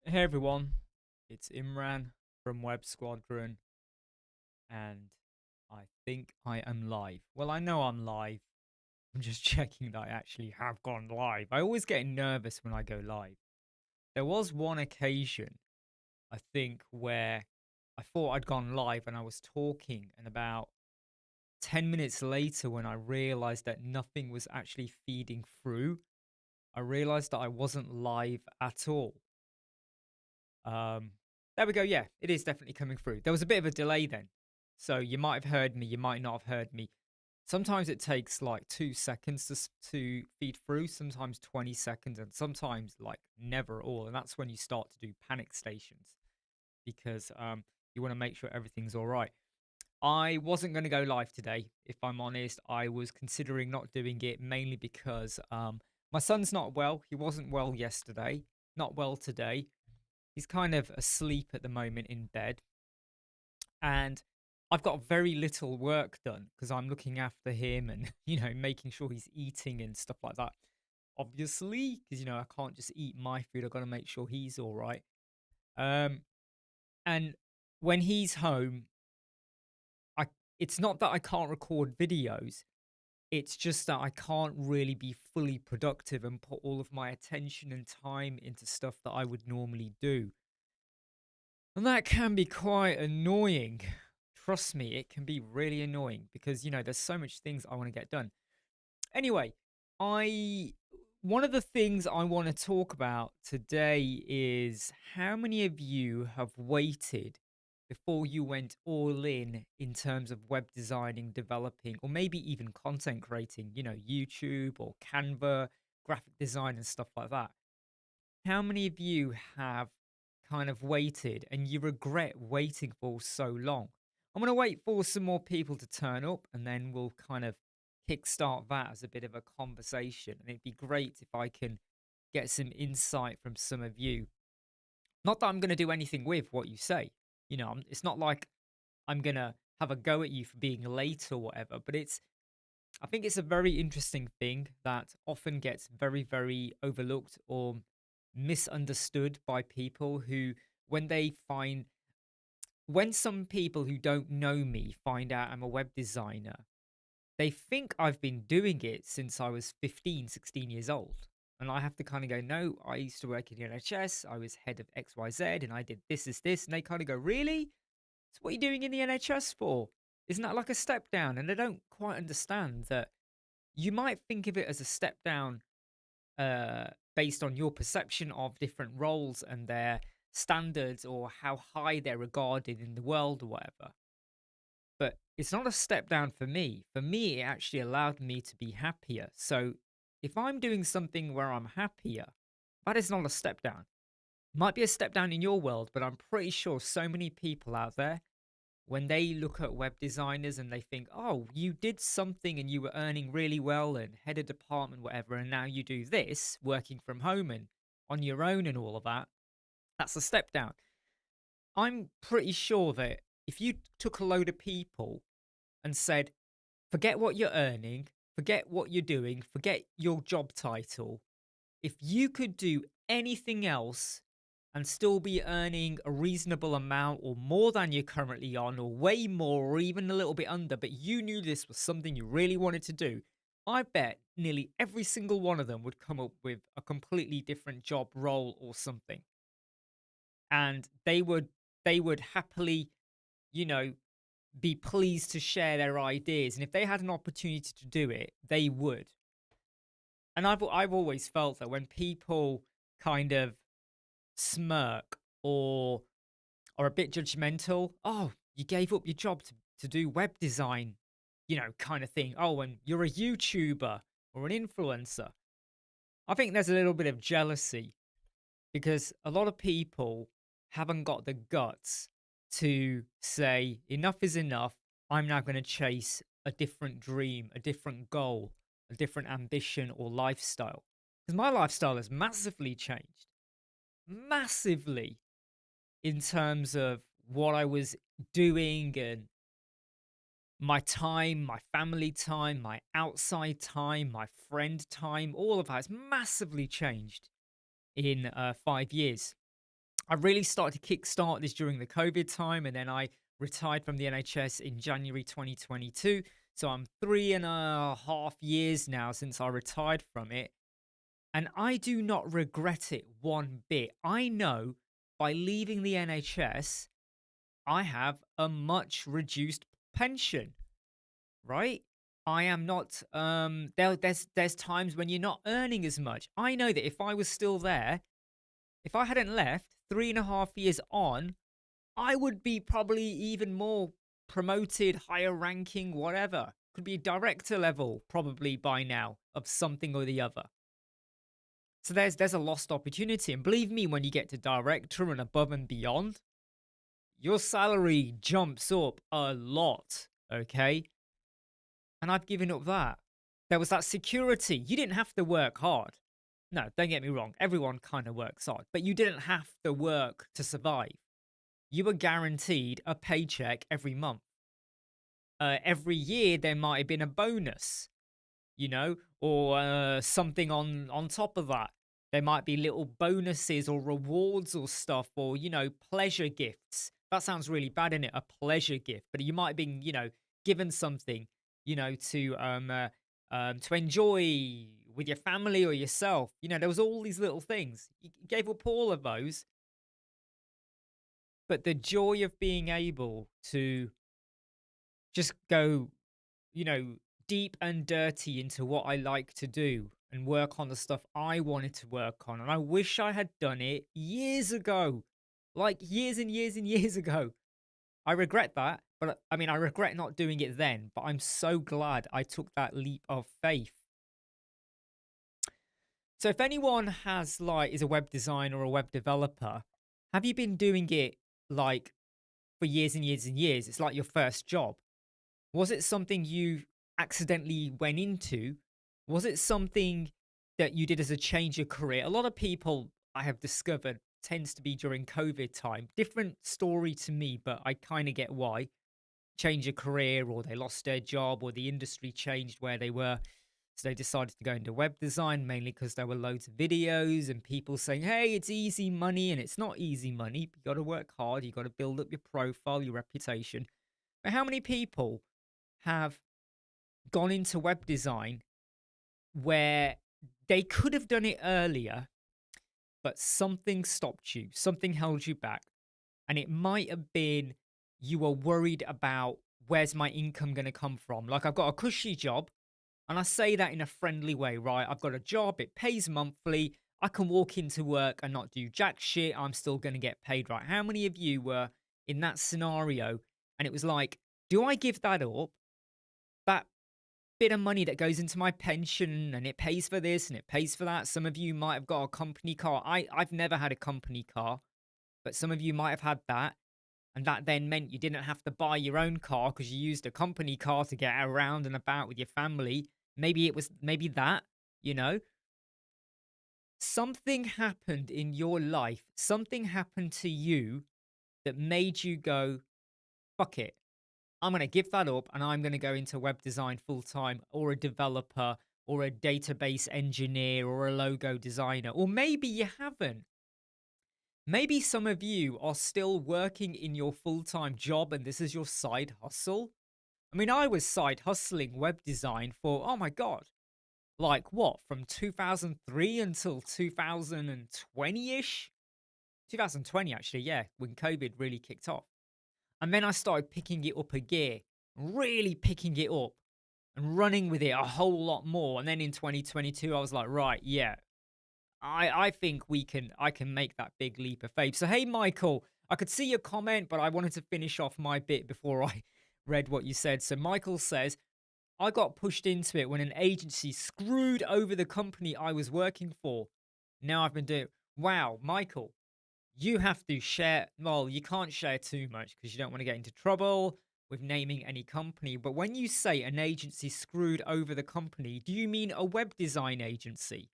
Hey everyone, it's Imran from Squadron, and I think I am live. Well, I know I'm live. I'm just checking that I actually have gone live. I always get nervous when I go live. There was one occasion, I think, where I thought I'd gone live and I was talking, and about 10 minutes later, when I realized that nothing was actually feeding through, I realized that I wasn't live at all. Um, there we go. Yeah, it is definitely coming through. There was a bit of a delay then. So you might have heard me, you might not have heard me. Sometimes it takes like 2 seconds to feed through, sometimes 20 seconds, and sometimes like never at all. And that's when you start to do panic stations because you want to make sure everything's all right. I wasn't going to go live today, if I'm honest. I was considering not doing it mainly because my son's not well. He wasn't well yesterday, not well today. He's kind of asleep at the moment in bed, and I've got very little work done because I'm looking after him and making sure he's eating and stuff like that. Obviously, because I can't just eat my food. I've got to make sure he's all right. Um, and when he's home, I it's not that I can't record videos. It's just that I can't really be fully productive and put all of my attention and time into stuff that I would normally do. And that can be quite annoying. Trust me, it can be really annoying because, there's so much things I want to get done. Anyway, I one of the things I want to talk about today is how many of you have waited before you went all in terms of web designing, developing, or maybe even content creating, YouTube or Canva, graphic design and stuff like that. How many of you have kind of waited and you regret waiting for so long? I'm going to wait for some more people to turn up and then we'll kind of kickstart that as a bit of a conversation. And it'd be great if I can get some insight from some of you. Not that I'm going to do anything with what you say. It's not like I'm going to have a go at you for being late or whatever, but I think it's a very interesting thing that often gets very, very overlooked or misunderstood by people who, when they find, when some people who don't know me find out I'm a web designer, they think I've been doing it since I was 15, 16 years old. And I have to kind of go, no, I used to work in the NHS. I was head of XYZ and I did this. And they kind of go, really? So what are you doing in the NHS for? Isn't that like a step down? And they don't quite understand that you might think of it as a step down based on your perception of different roles and their standards or how high they're regarded in the world or whatever. But it's not a step down for me. For me, it actually allowed me to be happier. So if I'm doing something where I'm happier, that is not a step down. Might be a step down in your world, but I'm pretty sure so many people out there, when they look at web designers and they think, oh, you did something and you were earning really well and head of department, whatever, and now you do this working from home and on your own and all of that, that's a step down. I'm pretty sure that if you took a load of people and said, forget what you're earning, forget what you're doing, forget your job title, if you could do anything else and still be earning a reasonable amount or more than you're currently on, or way more, or even a little bit under, but you knew this was something you really wanted to do, I bet nearly every single one of them would come up with a completely different job role or something. And they would happily, you know, be pleased to share their ideas. And if they had an opportunity to do it, they would. And I've always felt that when people kind of smirk or are a bit judgmental. Oh, you gave up your job to do web design, kind of thing. Oh, and you're a YouTuber or an influencer. I think there's a little bit of jealousy because a lot of people haven't got the guts to say, enough is enough. I'm now going to chase a different dream, a different goal, a different ambition or lifestyle. Because my lifestyle has massively changed, massively, in terms of what I was doing and my time, my family time, my outside time, my friend time, all of that has massively changed in 5 years. I really started to kickstart this during the COVID time, and then I retired from the NHS in January 2022. So I'm 3.5 years now since I retired from it, and I do not regret it one bit. I know by leaving the NHS, I have a much reduced pension, right? I am not there's times when you're not earning as much. I know that if I was still there, if I hadn't left 3.5 years on, I would be probably even more promoted, higher ranking, whatever. Could be director level probably by now of something or the other. So there's a lost opportunity. And believe me, when you get to director and above and beyond, your salary jumps up a lot. Okay. And I've given up that. There was that security. You didn't have to work hard. No, don't get me wrong. Everyone kind of works hard, but you didn't have to work to survive. You were guaranteed a paycheck every month. Every year, there might have been a bonus, or something on top of that. There might be little bonuses or rewards or stuff, or pleasure gifts. That sounds really bad, innit? A pleasure gift, but you might have been, given something, to enjoy with your family or yourself. There was all these little things. You gave up all of those, but the joy of being able to just go, you know, deep and dirty into what I like to do and work on the stuff I wanted to work on. And I wish I had done it years ago, like years and years and years ago. I regret that, but I mean, I regret not doing it then, but I'm so glad I took that leap of faith. So if anyone is a web designer or a web developer, have you been doing it like for years and years and years? It's like your first job. Was it something you accidentally went into? Was it something that you did as a change of career? A lot of people I have discovered tends to be during COVID time. Different story to me, but I kind of get why. Change a career, or they lost their job, or the industry changed where they were. So they decided to go into web design, mainly because there were loads of videos and people saying, hey, it's easy money. And it's not easy money. You got to work hard. You got to build up your profile, your reputation. But how many people have gone into web design where they could have done it earlier, but something stopped you, something held you back? And it might have been you were worried about, where's my income going to come from? Like, I've got a cushy job, and I say that in a friendly way, right? I've got a job, it pays monthly. I can walk into work and not do jack shit. I'm still going to get paid, right? How many of you were in that scenario and it was like, do I give that up? That bit of money that goes into my pension, and it pays for this and it pays for that. Some of you might have got a company car. I've never had a company car, but some of you might have had that. And that then meant you didn't have to buy your own car because you used a company car to get around and about with your family. Maybe that, you know, something happened in your life. Something happened to you that made you go, fuck it. I'm going to give that up and I'm going to go into web design full time, or a developer, or a database engineer, or a logo designer. Or maybe you haven't. Maybe some of you are still working in your full time job and this is your side hustle. I mean, I was side hustling web design for, oh my God, like what, from 2003 until 2020 ish? 2020, actually, yeah, when COVID really kicked off. And then I started picking it up a gear, really picking it up and running with it a whole lot more. And then in 2022, I was like, right, yeah, I think I can make that big leap of faith. So, hey, Michael, I could see your comment, but I wanted to finish off my bit before I read what you said. So Michael says, I got pushed into it when an agency screwed over the company I was working for. Now I've been doing, wow, Michael, you have to share. Well, you can't share too much because you don't want to get into trouble with naming any company. But when you say an agency screwed over the company, do you mean a web design agency?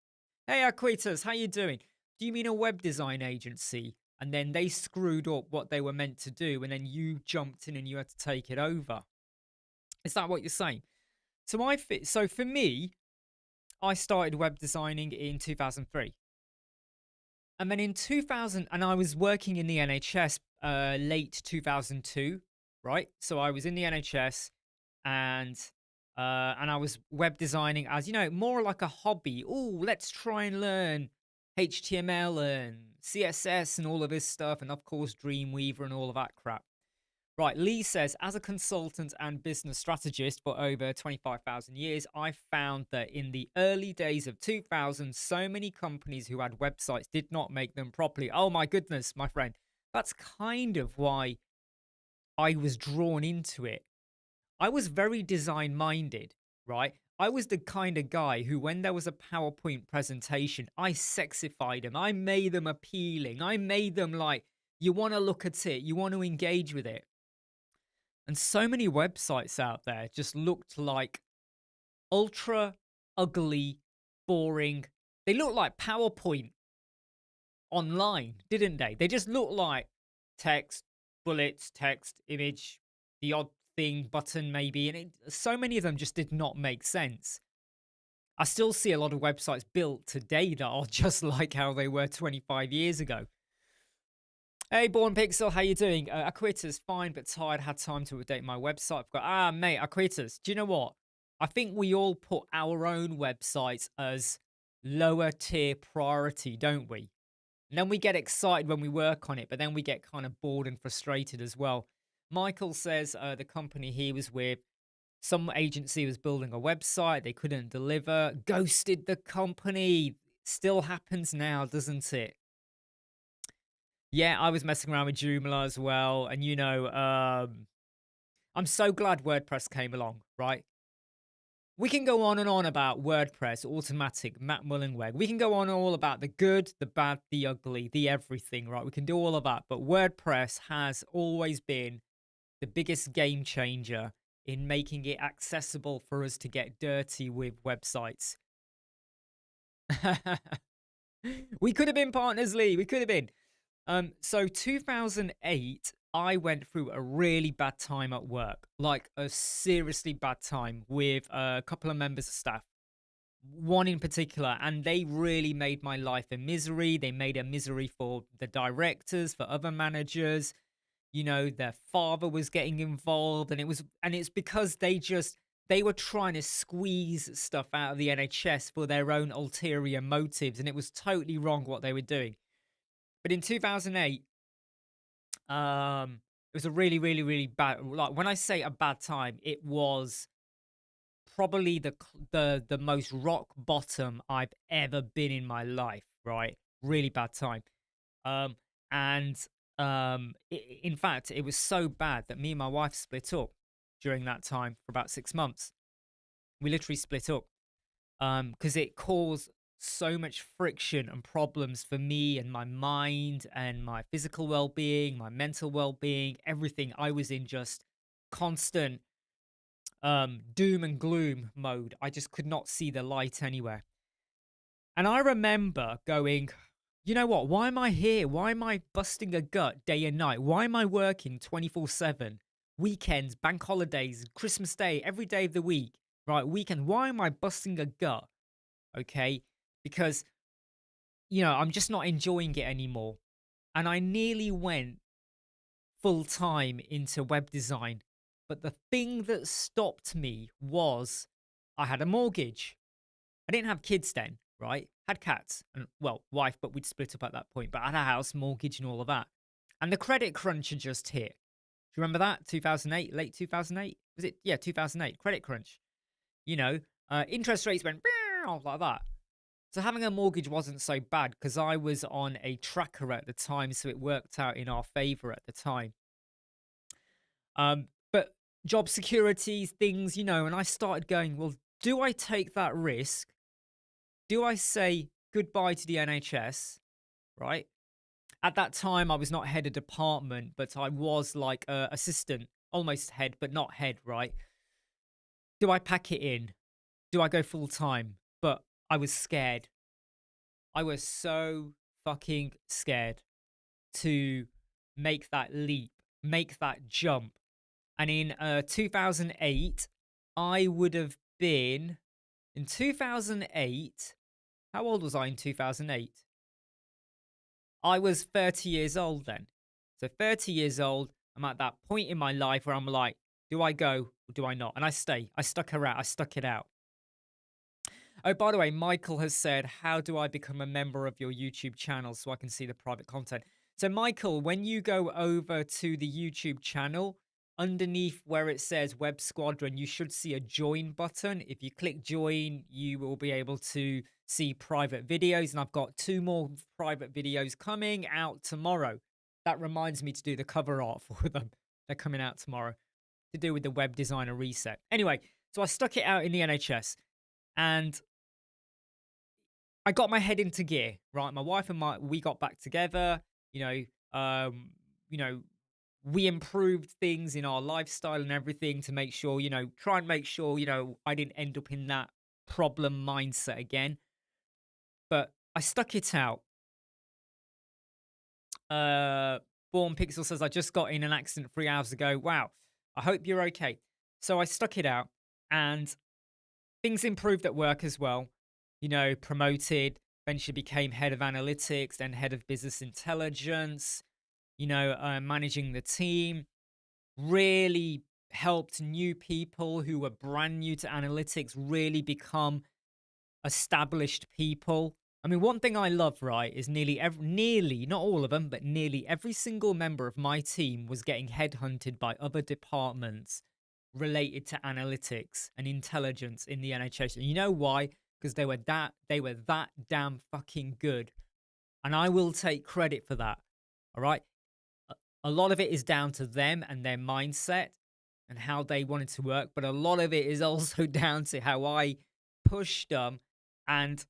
Hey, Aquitas, how you doing? Do you mean a web design agency? And then they screwed up what they were meant to do, and then you jumped in and you had to take it over. Is that what you're saying? So for me, I started web designing in 2003. And then in 2000, and I was working in the NHS late 2002, right? So I was in the NHS, and and I was web designing as, more like a hobby. Oh, let's try and learn HTML and CSS and all of this stuff, and of course Dreamweaver and all of that crap. Right, Lee says, as a consultant and business strategist for over 25,000 years, I found that in the early days of 2000, so many companies who had websites did not make them properly. Oh my goodness, my friend. That's kind of why I was drawn into it. I was very design minded, right? I was the kind of guy who, when there was a PowerPoint presentation, I sexified them. I made them appealing. I made them like, you want to look at it, you want to engage with it. And so many websites out there just looked like ultra ugly, boring. They looked like PowerPoint online, didn't they? They just looked like text, bullets, text, image, the odd thing, button maybe. And so many of them just did not make sense. I still see a lot of websites built today that are just like how they were 25 years ago. Hey, Born Pixel, how you doing? Aquitas, fine, but tired. Had time to update my website. I've got, mate, Aquitas, do you know what? I think we all put our own websites as lower tier priority, don't we? And then we get excited when we work on it, but then we get kind of bored and frustrated as well. Michael says the company he was with, some agency was building a website, they couldn't deliver, ghosted the company. Still happens now, doesn't it? Yeah, I was messing around with Joomla as well. And, I'm so glad WordPress came along, right? We can go on and on about WordPress, Automatic, Matt Mullenweg. We can go on all about the good, the bad, the ugly, the everything, right? We can do all of that. But WordPress has always been the biggest game changer in making it accessible for us to get dirty with websites. We could have been partners, Lee. We could have been. So 2008, I went through a really bad time at work, like a seriously bad time with a couple of members of staff, one in particular, and they really made my life a misery. They made a misery for the directors, for other managers. Their father was getting involved, and it's because they were trying to squeeze stuff out of the NHS for their own ulterior motives, and it was totally wrong what they were doing. But in 2008, it was a really, really, really bad. Like, when I say a bad time, it was probably the most rock bottom I've ever been in my life. Right, really bad time. Um, and in fact, it was so bad that me and my wife split up during that time for about 6 months. We literally split up because it caused so much friction and problems for me and my mind and my physical well-being, my mental well-being, everything. I was in just constant doom and gloom mode. I just could not see the light anywhere. And I remember going, you know what? Why am I here? Why am I busting a gut day and night? Why am I working 24/7? Weekends, bank holidays, Christmas Day, every day of the week, right? Weekend. Why am I busting a gut? Okay. Because, I'm just not enjoying it anymore. And I nearly went full time into web design. But the thing that stopped me was I had a mortgage. I didn't have kids then, right? Had cats and, well, wife, but we'd split up at that point. But I had a house, mortgage, and all of that. And the credit crunch had just hit. Do you remember that? 2008, late 2008? Was it? Yeah, 2008. Credit crunch. Interest rates went like that. So having a mortgage wasn't so bad because I was on a tracker at the time, so it worked out in our favor at the time. But job security, things, and I started going, well, do I take that risk? Do I say goodbye to the NHS, right? At that time, I was not head of department, but I was like assistant, almost head, but not head, right? Do I pack it in? Do I go full time? But I was scared. I was so fucking scared to make that leap, make that jump. And in 2008, I would have been, in 2008, how old was I in 2008? I was 30 years old then. So 30 years old, I'm at that point in my life where I'm like, do I go or do I not? And I stay. I stuck around. I stuck it out. Oh, by the way, Michael has said, how do I become a member of your YouTube channel so I can see the private content? So, Michael, when you go over to the YouTube channel, underneath where it says Web Squadron, you should see a join button. If you click join, you will be able to see private videos. And I've got 2 more private videos coming out tomorrow. That reminds me to do the cover art for them. They're coming out tomorrow to do with the web designer reset. Anyway, so I stuck it out in the NHS and I got my head into gear, right? My wife and we got back together, you know, you know, we improved things in our lifestyle and everything to make sure, try and make sure, I didn't end up in that problem mindset again. But I stuck it out. Born Pixel says, I just got in an accident 3 hours ago. Wow. I hope you're okay. So I stuck it out and things improved at work as well. Promoted, eventually became head of analytics, then head of business intelligence, managing the team. Really helped new people who were brand new to analytics really become established people. I mean, one thing I love, right, is nearly, not all of them, but nearly every single member of my team was getting headhunted by other departments related to analytics and intelligence in the NHS. And you know why? Because they were that damn fucking good. And I will take credit for that. All right. A lot of it is down to them and their mindset and how they wanted to work. But a lot of it is also down to how I pushed them and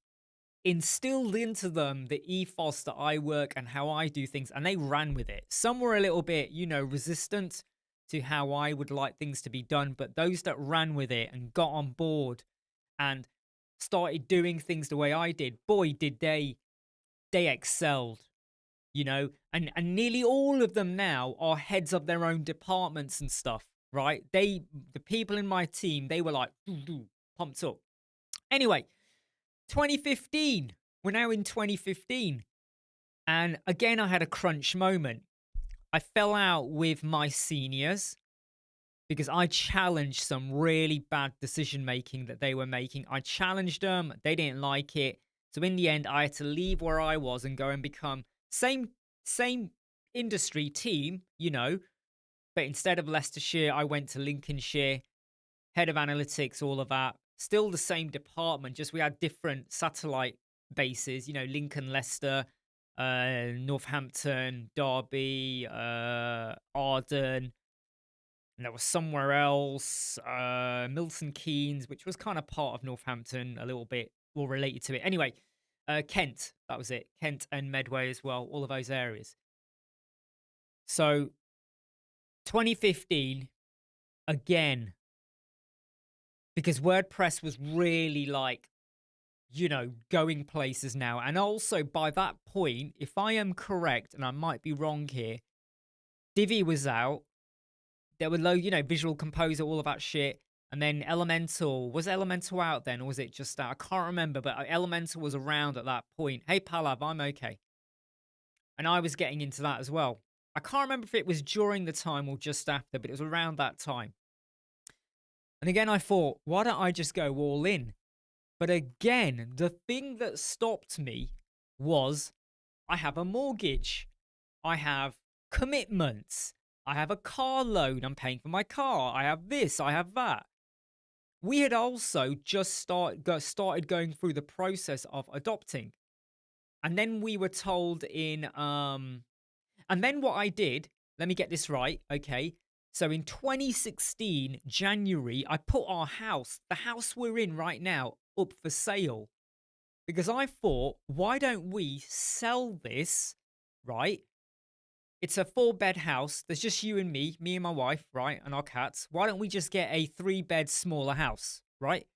instilled into them the ethos that I work and how I do things. And they ran with it. Some were a little bit, resistant to how I would like things to be done. But those that ran with it and got on board and started doing things the way I did, boy, did they excelled, and nearly all of them now are heads of their own departments and stuff, right? The people in my team, they were like, pumped up. Anyway, 2015, we're now in 2015. And again, I had a crunch moment. I fell out with my seniors because I challenged some really bad decision making that they were making. I challenged them. They didn't like it. So in the end, I had to leave where I was and go and become same industry team, but instead of Leicestershire, I went to Lincolnshire, head of analytics, all of that. Still the same department, just we had different satellite bases, Lincoln, Leicester, Northampton, Derby, Arden. And there was somewhere else, Milton Keynes, which was kind of part of Northampton, a little bit more related to it. Anyway, Kent, that was it. Kent and Medway as well, all of those areas. So 2015, again, because WordPress was really like, going places now. And also by that point, if I am correct, and I might be wrong here, Divi was out. There were Visual Composer, all of that shit. And then Elemental, was Elemental out then? Or was it just out? I can't remember, but Elemental was around at that point. Hey, Palav, I'm okay. And I was getting into that as well. I can't remember if it was during the time or just after, but it was around that time. And again, I thought, why don't I just go all in? But again, the thing that stopped me was I have a mortgage. I have commitments. I have a car loan. I'm paying for my car. I have this. I have that. We had also just started going through the process of adopting. And then we were told and then what I did, let me get this right, okay? So in 2016, January, I put our house, the house we're in right now, up for sale. Because I thought, why don't we sell this, right? It's a 4-bed house. There's just you and me and my wife, right? And our cats. Why don't we just get a 3-bed smaller house, right?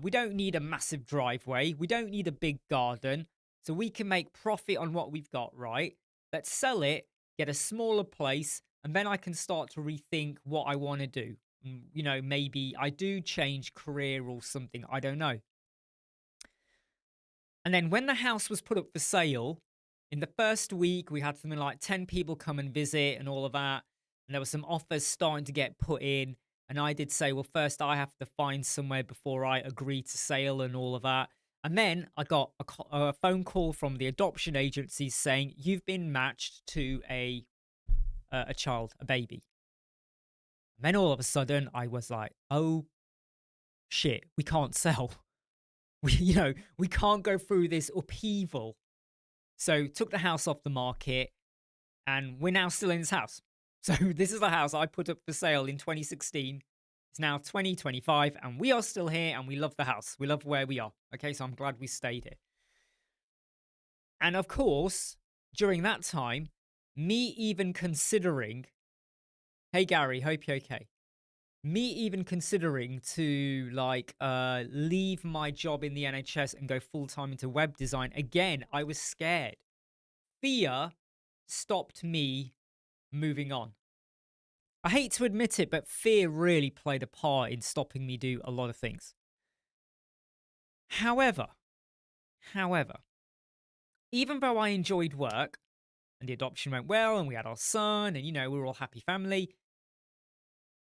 We don't need a massive driveway. We don't need a big garden. So we can make profit on what we've got, right? Let's sell it, get a smaller place, and then I can start to rethink what I want to do. Maybe I do change career or something. I don't know. And then when the house was put up for sale In the first week, we had something like 10 people come and visit and all of that. And there were some offers starting to get put in. And I did say, well, first I have to find somewhere before I agree to sale and all of that. And then I got a phone call from the adoption agency saying, you've been matched to a child, a baby. And then all of a sudden I was like, oh shit, we can't sell. We can't go through this upheaval. So took the house off the market, and we're now still in this house. So this is the house I put up for sale in 2016. It's now 2025, and we are still here, and we love the house. We love where we are. Okay, so I'm glad we stayed here. And of course, during that time, me even considering, hey Gary, hope you're okay. Me even considering to leave my job in the NHS and go full-time into web design. Again, I was scared. Fear stopped me moving on. I hate to admit it, but fear really played a part in stopping me do a lot of things. However, even though I enjoyed work and the adoption went well and we had our son and, we were all happy family,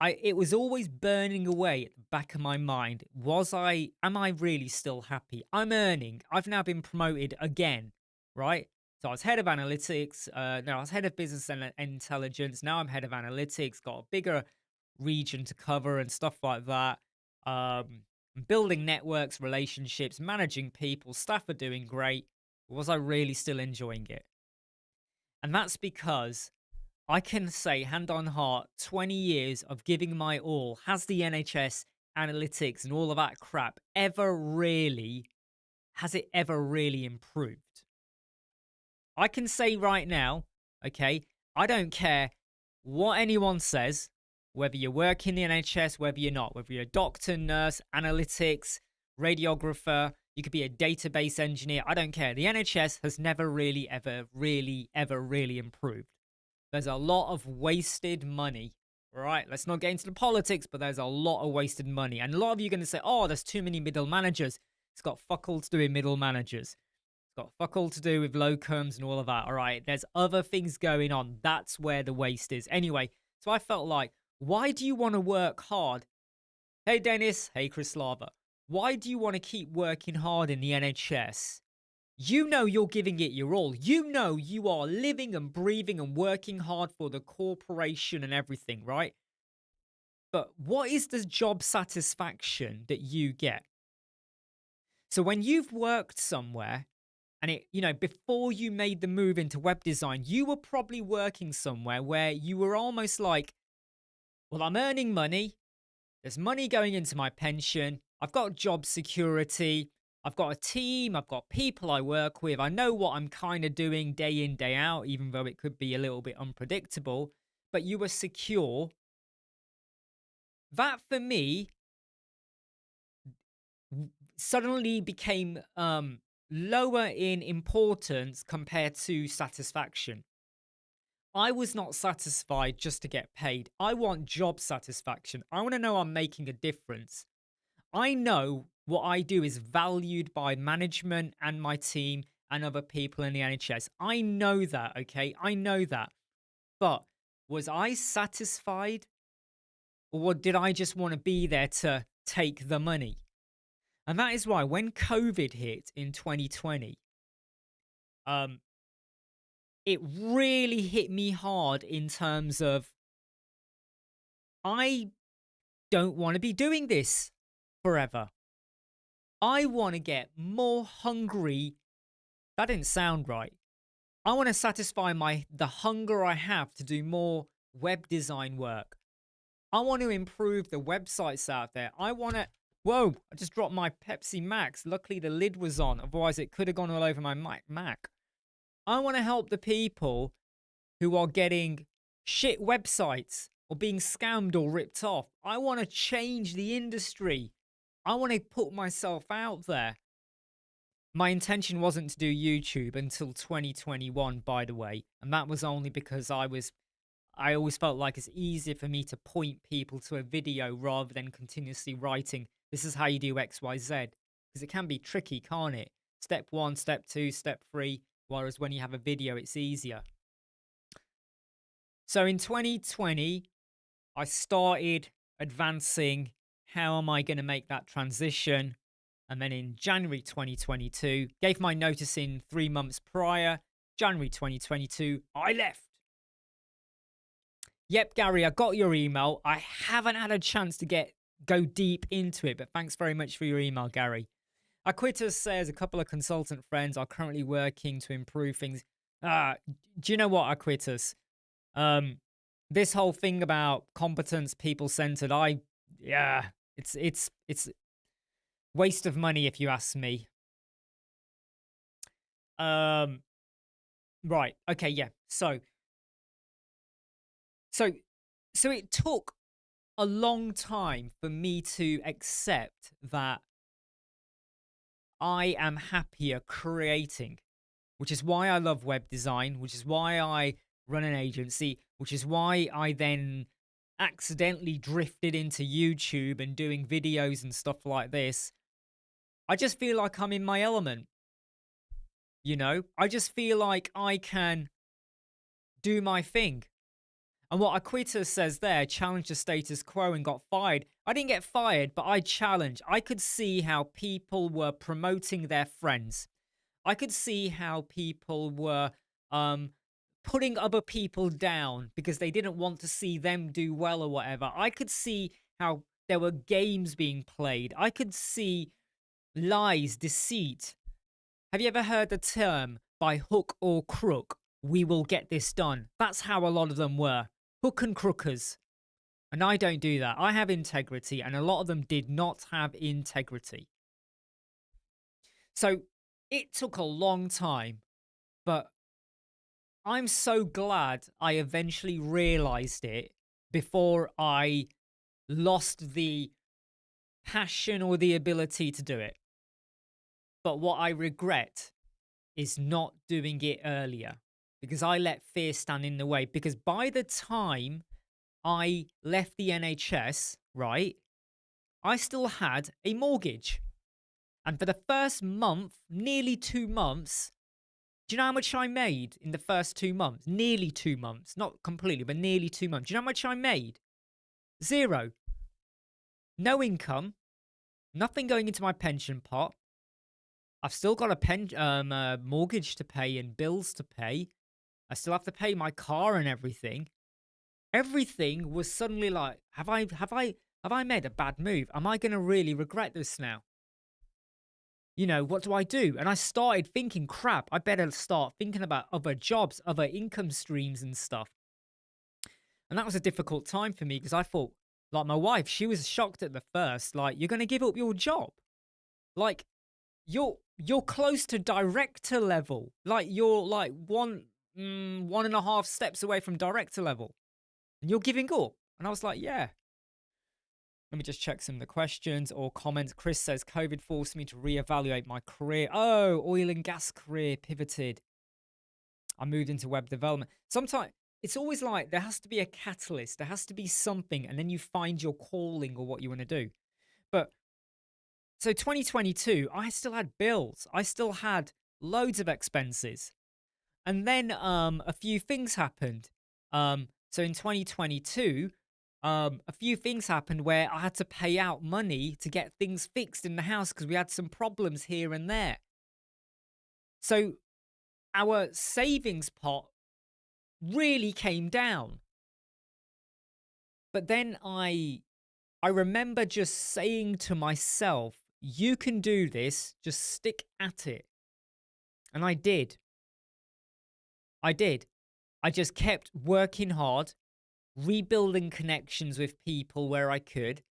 it was always burning away at the back of my mind. Am I really still happy? I'm earning. I've now been promoted again, right? So I was head of analytics. No, I was head of business and intelligence. Now I'm head of analytics, got a bigger region to cover and stuff like that. Building networks, relationships, managing people. Staff are doing great. Was I really still enjoying it? And that's because I can say, hand on heart, 20 years of giving my all. Has the NHS, analytics, and all of that crap has it ever really improved? I can say right now, okay, I don't care what anyone says, whether you work in the NHS, whether you're not, whether you're a doctor, nurse, analytics, radiographer, you could be a database engineer, I don't care. The NHS has never really, ever really improved. There's a lot of wasted money, right? Let's not get into the politics, but there's a lot of wasted money. And a lot of you are going to say, oh, there's too many middle managers. It's got fuck all to do with middle managers. It's got fuck all to do with locums and all of that, all right? There's other things going on. That's where the waste is. Anyway, so I felt like, why do you want to work hard? Hey, Dennis. Hey, Chris Lava. Why do you want to keep working hard in the NHS? You know you're giving it your all. You know you are living and breathing and working hard for the corporation and everything, right? But what is the job satisfaction that you get? So when you've worked somewhere and before you made the move into web design, you were probably working somewhere where you were almost like, well, I'm earning money. There's money going into my pension. I've got job security. I've got a team, I've got people I work with. I know what I'm kind of doing day in, day out, even though it could be a little bit unpredictable, but you were secure. That for me suddenly became lower in importance compared to satisfaction. I was not satisfied just to get paid. I want job satisfaction. I want to know I'm making a difference. I know what I do is valued by management and my team and other people in the NHS. I know that, okay? I know that. But was I satisfied? Or did I just want to be there to take the money? And that is why when COVID hit in 2020, it really hit me hard in terms of, I don't want to be doing this forever. I want to get more hungry. That didn't sound right. I want to satisfy the hunger I have to do more web design work. I want to improve the websites out there. Whoa, I just dropped my Pepsi Max. Luckily the lid was on. Otherwise it could have gone all over my Mac. I want to help the people who are getting shit websites or being scammed or ripped off. I want to change the industry. I want to put myself out there. My intention wasn't to do YouTube until 2021, by the way. And that was only because I always felt like it's easier for me to point people to a video rather than continuously writing, this is how you do X, Y, Z. Because it can be tricky, can't it? Step 1, step 2, step 3. whereas when you have a video, it's easier. So in 2020, I started advancing. How am I going to make that transition? And then in January 2022, gave my notice in 3 months prior. January 2022, I left. Yep, Gary, I got your email. I haven't had a chance to go deep into it, but thanks very much for your email, Gary. Aquitas says a couple of consultant friends are currently working to improve things. Do you know what, Aquitas? This whole thing about competence, people-centered, it's waste of money if you ask me. Right. Okay. Yeah. So it took a long time for me to accept that I am happier creating, which is why I love web design, which is why I run an agency, which is why I then accidentally drifted into YouTube and doing videos and stuff like this. I just feel like I'm in my element. You know, I just feel like I can do my thing. And what Aquitas says there, challenged the status quo and got fired. I didn't get fired, but I challenged. I could see how people were promoting their friends. I could see how people were putting other people down because they didn't want to see them do well or whatever. I could see how there were games being played. I could see lies, deceit. Have you ever heard the term, by hook or crook, we will get this done? That's how a lot of them were. Hook and crookers. And I don't do that. I have integrity, and a lot of them did not have integrity. So it took a long time, but I'm so glad I eventually realized it before I lost the passion or the ability to do it. But what I regret is not doing it earlier, because I let fear stand in the way. Because by the time I left the NHS, right, I still had a mortgage. And for the first month, nearly 2 months, do you know how much I made in the first 2 months? Nearly 2 months. Not completely, but nearly 2 months. Do you know how much I made? Zero. No income. Nothing going into my pension pot. I've still got a mortgage to pay and bills to pay. I still have to pay my car and everything. Everything was suddenly like, have I made a bad move? Am I going to really regret this now? You know, what do I do? And I started thinking, crap, I better start thinking about other jobs, other income streams and stuff. And that was a difficult time for me because I thought, like my wife, she was shocked at the first, like, you're going to give up your job. Like, you're close to director level. Like, you're like 1.5 steps away from director level. And you're giving up. And I was like, yeah. Let me just check some of the questions or comments. Chris says, COVID forced me to reevaluate my career. Oh, oil and gas career pivoted. I moved into web development. Sometimes it's always like there has to be a catalyst. There has to be something. And then you find your calling or what you want to do. But so 2022, I still had bills. I still had loads of expenses. And then a few things happened. So in 2022, a few things happened where I had to pay out money to get things fixed in the house because we had some problems here and there. So our savings pot really came down. But then I remember just saying to myself, you can do this, just stick at it. And I did. I just kept working hard, rebuilding connections with people where I could,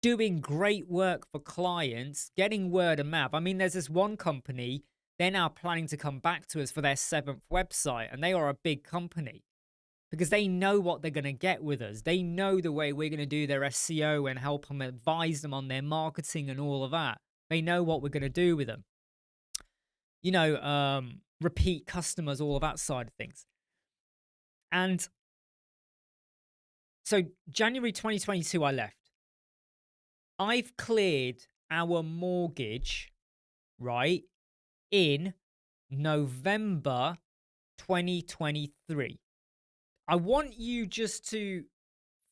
doing great work for clients, getting word of mouth. I mean, there's this one company, they're now planning to come back to us for their 7th website, and they are a big company because they know what they're going to get with us. They know the way we're going to do their SEO and help them, advise them on their marketing and all of that. They know what we're going to do with them. You know, repeat customers, all of that side of things. And so January 2022, I left. I've cleared our mortgage, right, in November 2023. I want you just to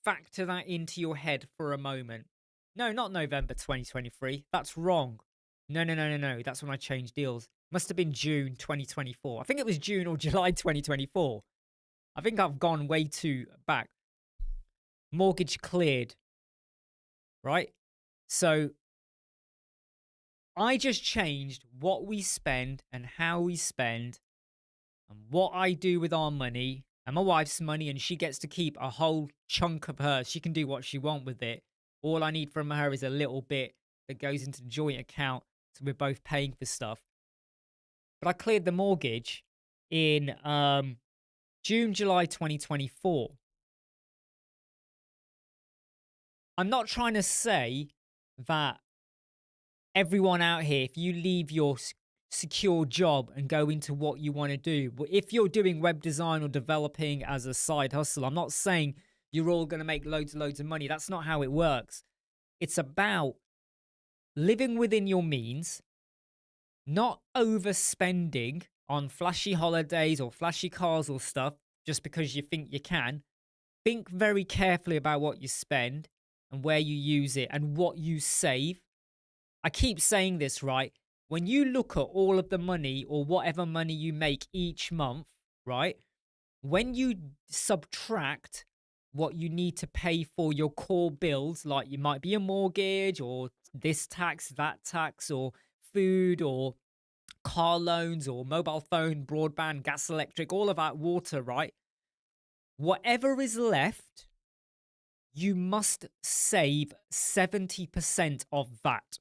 factor that into your head for a moment. No, not November 2023. That's wrong. No, no, no, no, no. That's when I changed deals. Must have been June 2024. I think it was June or July 2024. I think I've gone way too back. Mortgage cleared, right? So I just changed what we spend and how we spend and what I do with our money and my wife's money, and she gets to keep a whole chunk of hers. She can do what she wants with it. All I need from her is a little bit that goes into the joint account, so we're both paying for stuff. But I cleared the mortgage in June, July 2024. I'm not trying to say that everyone out here, if you leave your secure job and go into what you want to do, but if you're doing web design or developing as a side hustle, I'm not saying you're all going to make loads and loads of money. That's not how it works. It's about living within your means, not overspending on flashy holidays or flashy cars or stuff just because you think you can. Think very carefully about what you spend and where you use it and what you save. I keep saying this, right? When you look at all of the money or whatever money you make each month, right? When you subtract what you need to pay for your core bills, like you might be a mortgage or this tax, that tax, or food or car loans or mobile phone, broadband, gas, electric, all of that, water, right? Whatever is left, you must save 70% of that.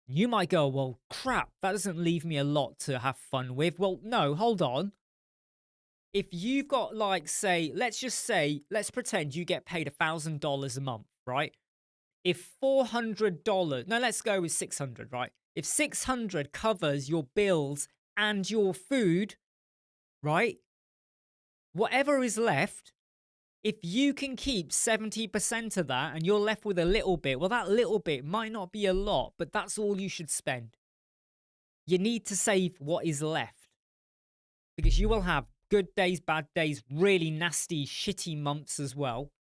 You might go, well, crap, that doesn't leave me a lot to have fun with. Well, no, hold on. If you've got, like, say, let's pretend you get paid $1,000 a month, right? If $400, no, let's go with 600, right? If 600 covers your bills and your food, right? Whatever is left, if you can keep 70% of that and you're left with a little bit, well, that little bit might not be a lot, but that's all you should spend. You need to save what is left because you will have good days, bad days, really nasty, shitty months as well.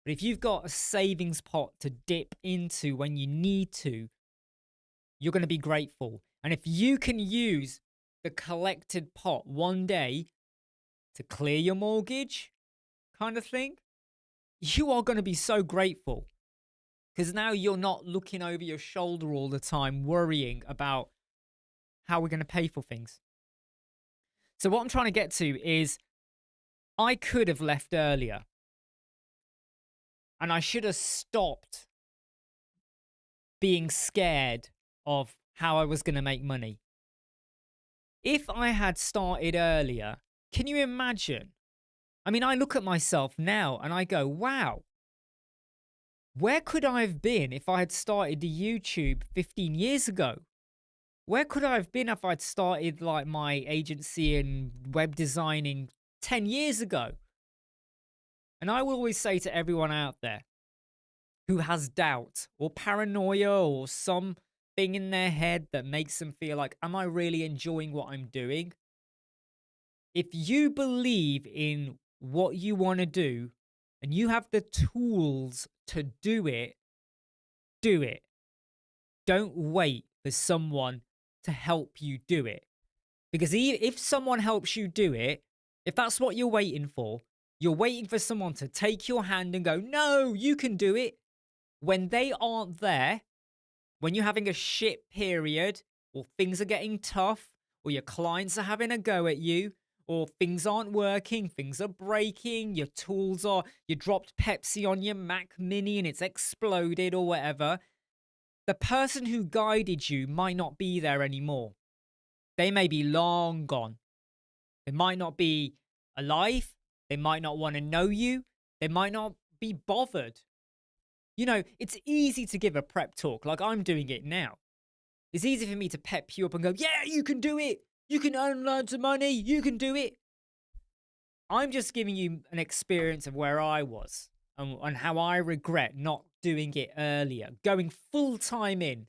But if you've got a savings pot to dip into when you need to, you're going to be grateful. And if you can use the collected pot one day to clear your mortgage, kind of thing, you are going to be so grateful because now you're not looking over your shoulder all the time worrying about how we're going to pay for things. So what I'm trying to get to is I could have left earlier and I should have stopped being scared of how I was going to make money. If I had started earlier, can you imagine? I mean, I look at myself now and I go, wow, where could I have been if I had started the YouTube 15 years ago? Where could I have been if I'd started like my agency and web designing 10 years ago? And I will always say to everyone out there who has doubt or paranoia or something in their head that makes them feel like, am I really enjoying what I'm doing? If you believe in what you want to do and you have the tools to do it, do it. Don't wait for someone to help you do it. Because if someone helps you do it, if that's what you're waiting for, you're waiting for someone to take your hand and go, no, you can do it. When they aren't there, when you're having a shit period or things are getting tough or your clients are having a go at you, or things aren't working, things are breaking, you dropped Pepsi on your Mac Mini and it's exploded or whatever, the person who guided you might not be there anymore. They may be long gone. They might not be alive. They might not want to know you. They might not be bothered. You know, it's easy to give a prep talk like I'm doing it now. It's easy for me to pep you up and go, yeah, you can do it. You can earn loads of money. You can do it. I'm just giving you an experience of where I was and how I regret not doing it earlier, going full time in.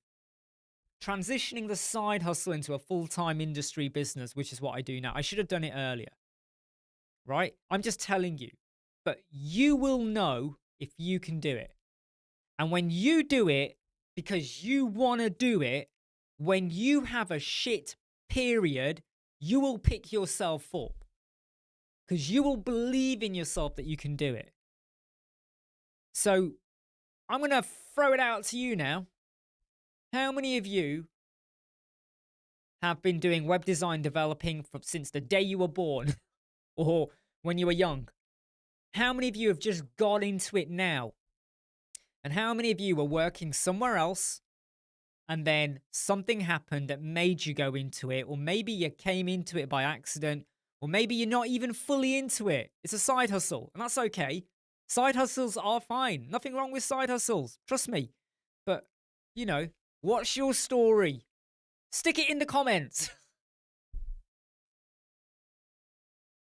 transitioning the side hustle into a full-time industry business, which is what I do now. I should have done it earlier, right? I'm just telling you. But you will know if you can do it. And when you do it because you want to do it, when you have a shit period, you will pick yourself up because you will believe in yourself that you can do it. So I'm going to throw it out to you now. How many of you have been doing web design developing since the day you were born or when you were young? How many of you have just got into it now? And how many of you were working somewhere else and then something happened that made you go into it? Or maybe you came into it by accident, or maybe you're not even fully into it. It's a side hustle, and that's okay. Side hustles are fine. Nothing wrong with side hustles. Trust me. But, what's your story? Stick it in the comments.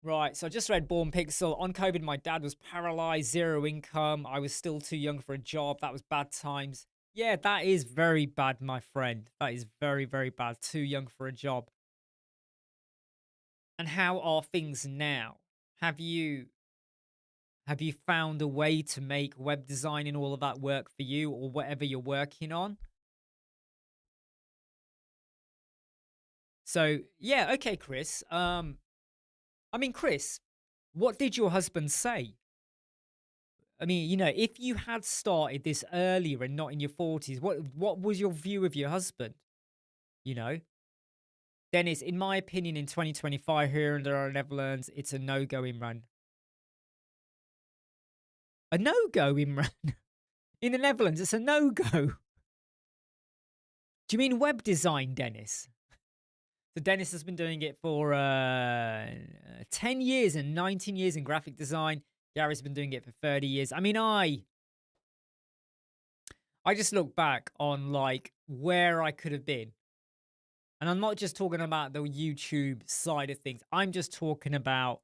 Right, so I just read Born Pixel. On COVID, my dad was paralyzed, zero income. I was still too young for a job. That was bad times. Yeah, that is very bad, my friend. That is very, very bad. Too young for a job. And how are things now? Have you found a way to make web design and all of that work for you, or whatever you're working on? So, yeah, okay, Chris. Chris, what did your husband say? I mean, if you had started this earlier and not in your 40s, what was your view of your husband? You know? Dennis, in my opinion, in 2025 here in the Netherlands, it's a no-go, Imran. A no-go, Imran? In the Netherlands, it's a no-go. Do you mean web design, Dennis? So Dennis has been doing it for 10 years and 19 years in graphic design. Gary's been doing it for 30 years. I mean, I just look back on like where I could have been. And I'm not just talking about the YouTube side of things. I'm just talking about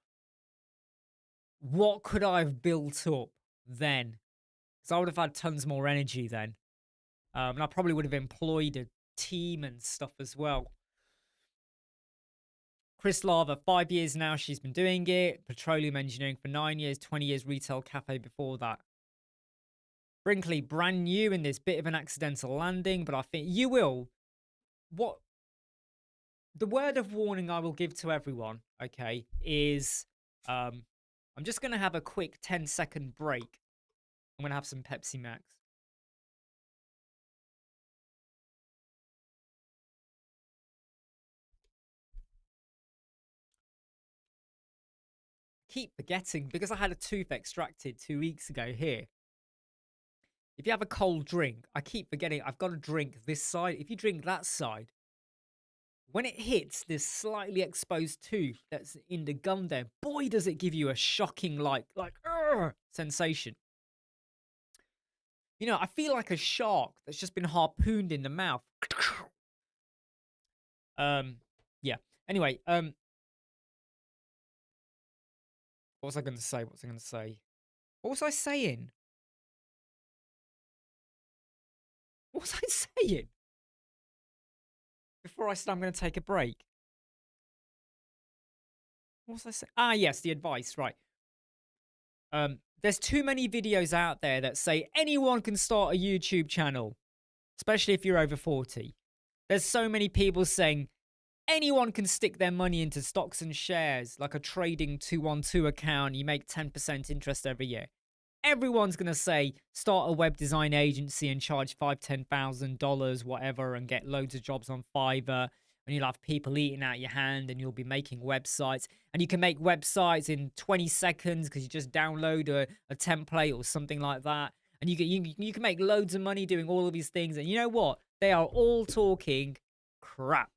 what could I have built up then? Because I would have had tons more energy then. And I probably would have employed a team and stuff as well. Chris Lava, 5 years now, she's been doing it. Petroleum engineering for 9 years, 20 years retail cafe before that. Brinkley, brand new in this, bit of an accidental landing, but I think you will. What the word of warning I will give to everyone, okay, is I'm just going to have a quick 10-second break. I'm going to have some Pepsi Max. Keep forgetting because I had a tooth extracted 2 weeks ago here. If you have a cold drink, I keep forgetting I've got to drink this side. If you drink that side, when it hits this slightly exposed tooth that's in the gum there, boy, does it give you a shocking sensation. I feel like a shark that's just been harpooned in the mouth. Yeah. Anyway, what was I going to say? What was I saying? What was I saying? Before I said I'm going to take a break. What was I saying? Ah, yes, the advice, right. There's too many videos out there that say anyone can start a YouTube channel, especially if you're over 40. There's so many people saying anyone can stick their money into stocks and shares, like a trading 212 account. You make 10% interest every year. Everyone's going to say start a web design agency and charge $5,000, $10,000, whatever, and get loads of jobs on Fiverr. And you'll have people eating out your hand and you'll be making websites. And you can make websites in 20 seconds because you just download a template or something like that. And you can make loads of money doing all of these things. And you know what? They are all talking crap.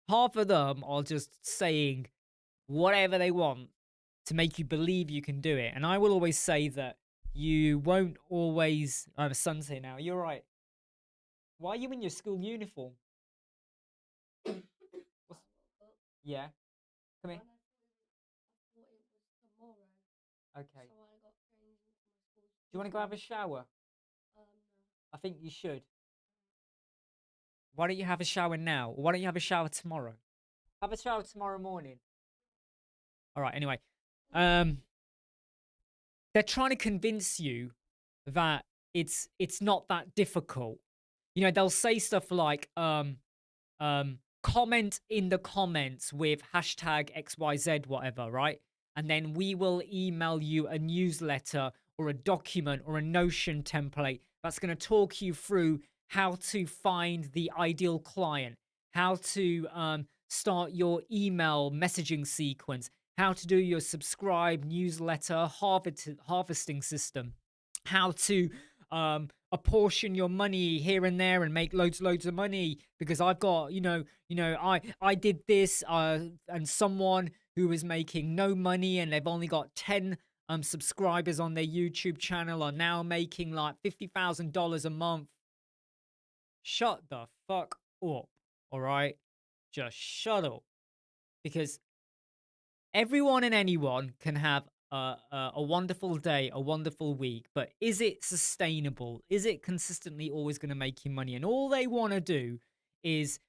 Half of them are just saying whatever they want to make you believe you can do it. And I will always say that you won't always... Oh, the sun's here now. You're right. Why are you in your school uniform? Yeah. Come here. Okay. Do you want to go have a shower? I think you should. Why don't you have a shower now? Or why don't you have a shower tomorrow? Have a shower tomorrow morning. All right. Anyway, um, they're trying to convince you that it's not that difficult. You know, they'll say stuff like comment in the comments with hashtag XYZ whatever, right? And then we will email you a newsletter or a document or a Notion template that's going to talk you through how to find the ideal client, how to start your email messaging sequence, how to do your subscribe newsletter harvesting system, how to apportion your money here and there and make loads of money, because I've got, I did this, and someone who was making no money and they've only got 10 subscribers on their YouTube channel are now making like $50,000 a month. Shut the fuck up, all right? Just shut up. Because everyone and anyone can have a wonderful day, a wonderful week, but is it sustainable? Is it consistently always going to make you money? And all they want to do is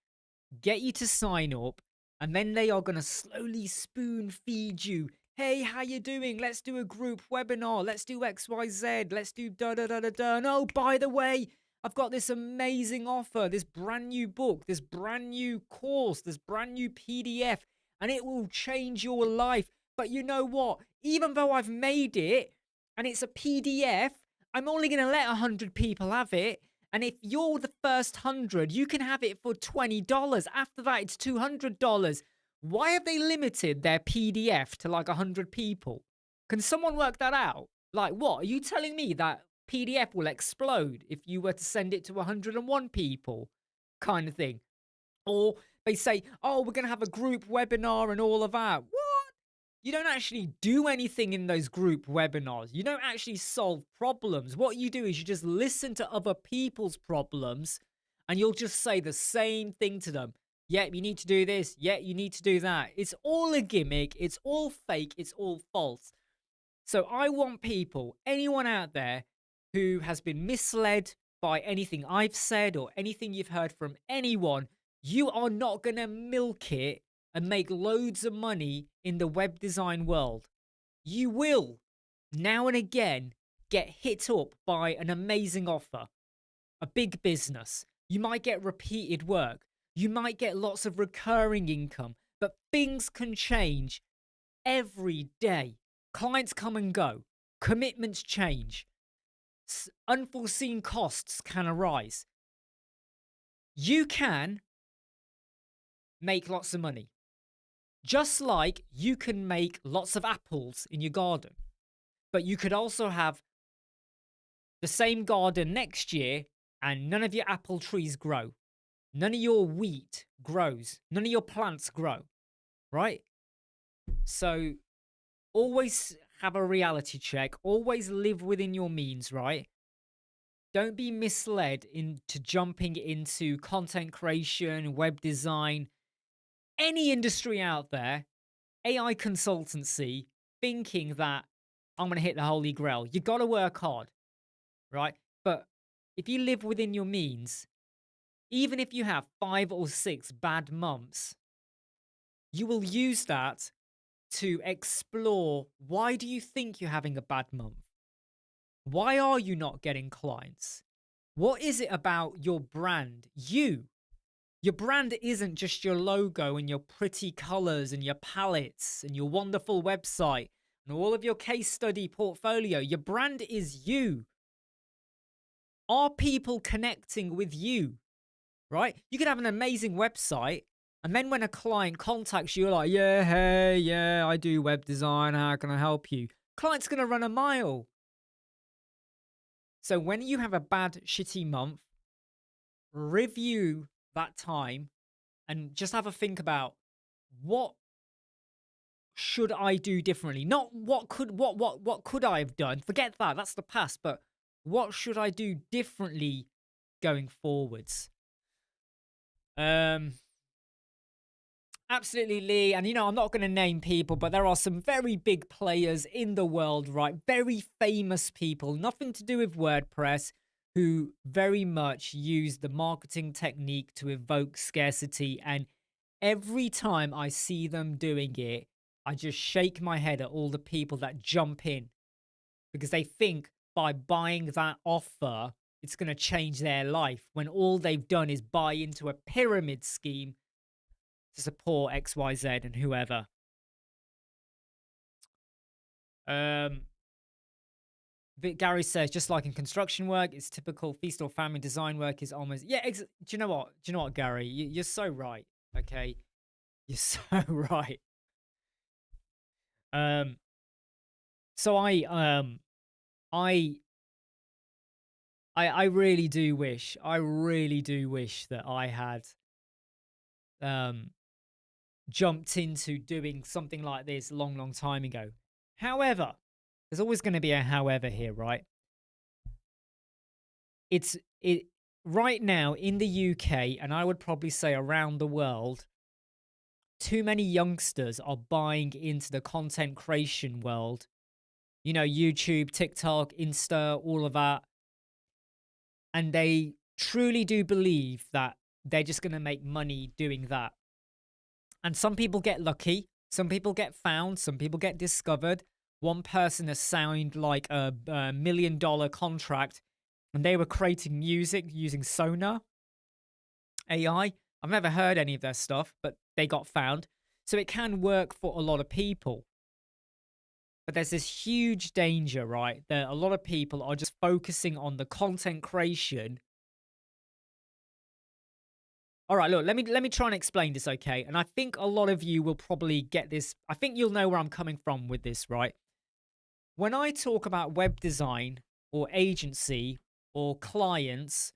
get you to sign up, and then they are going to slowly spoon feed you. Hey, how you doing? Let's do a group webinar. Let's do XYZ. Let's do da-da-da-da-da. No, by the way, I've got this amazing offer, this brand new book, this brand new course, this brand new PDF, and it will change your life. But you know what? Even though I've made it and it's a PDF, I'm only going to let 100 people have it. And if you're the first 100, you can have it for $20. After that, it's $200. Why have they limited their PDF to like 100 people? Can someone work that out? Like, what? Are you telling me that PDF will explode if you were to send it to 101 people? Kind of thing. Or they say, oh, we're going to have a group webinar and all of that. What? You don't actually do anything in those group webinars. You don't actually solve problems. What you do is you just listen to other people's problems and you'll just say the same thing to them. Yeah, you need to do this. Yeah, you need to do that. It's all a gimmick. It's all fake. It's all false. So I want people, anyone out there who has been misled by anything I've said or anything you've heard from anyone, you are not going to milk it and make loads of money in the web design world. You will, now and again, get hit up by an amazing offer, a big business. You might get repeated work. You might get lots of recurring income, but things can change every day. Clients come and go. Commitments change. Unforeseen costs can arise. You can make lots of money. Just like you can make lots of apples in your garden. But you could also have the same garden next year and none of your apple trees grow. None of your wheat grows. None of your plants grow. Right? So always have a reality check. Always live within your means, right? Don't be misled into jumping into content creation, web design, any industry out there, AI consultancy, thinking that I'm going to hit the holy grail. You got to work hard, right? But if you live within your means, even if you have 5 or 6 bad months, you will use that to explore, why do you think you're having a bad month? Why are you not getting clients? What is it about your brand? Your brand isn't just your logo and your pretty colors and your palettes and your wonderful website and all of your case study portfolio. Your brand is you. Are people connecting with you? Right? You could have an amazing website, and then when a client contacts you, you're like, yeah, hey, yeah, I do web design. How can I help you? Client's going to run a mile. So when you have a bad, shitty month, review that time and just have a think about, what should I do differently? Not what could I have done? Forget that. That's the past. But what should I do differently going forwards? Absolutely, Lee. And, I'm not going to name people, but there are some very big players in the world, right? Very famous people. Nothing to do with WordPress. who very much use the marketing technique to evoke scarcity. And every time I see them doing it, I just shake my head at all the people that jump in because they think by buying that offer, it's going to change their life when all they've done is buy into a pyramid scheme to support XYZ and whoever. Um, Gary says, just like in construction work, it's typical feast or famine. Design work is almost, yeah. Do you know what? Do you know what, Gary? You're so right. Okay, you're so right. Um, so I I really do wish, that I had um jumped into doing something like this long time ago. However, there's always going to be a however here, right? It right now in the UK, and I would probably say around the world, too many youngsters are buying into the content creation world. You know, YouTube, TikTok, Insta, all of that. And they truly do believe that they're just going to make money doing that. And some people get lucky, some people get found, some people get discovered. One person has signed like a $1 million contract and they were creating music using Sonar AI. I've never heard any of their stuff, but they got found. So it can work for a lot of people. But there's this huge danger, right? That a lot of people are just focusing on the content creation. All right, look, let me try and explain this, okay? And I think a lot of you will probably get this. I think you'll know where I'm coming from with this, right? When I talk about web design or agency or clients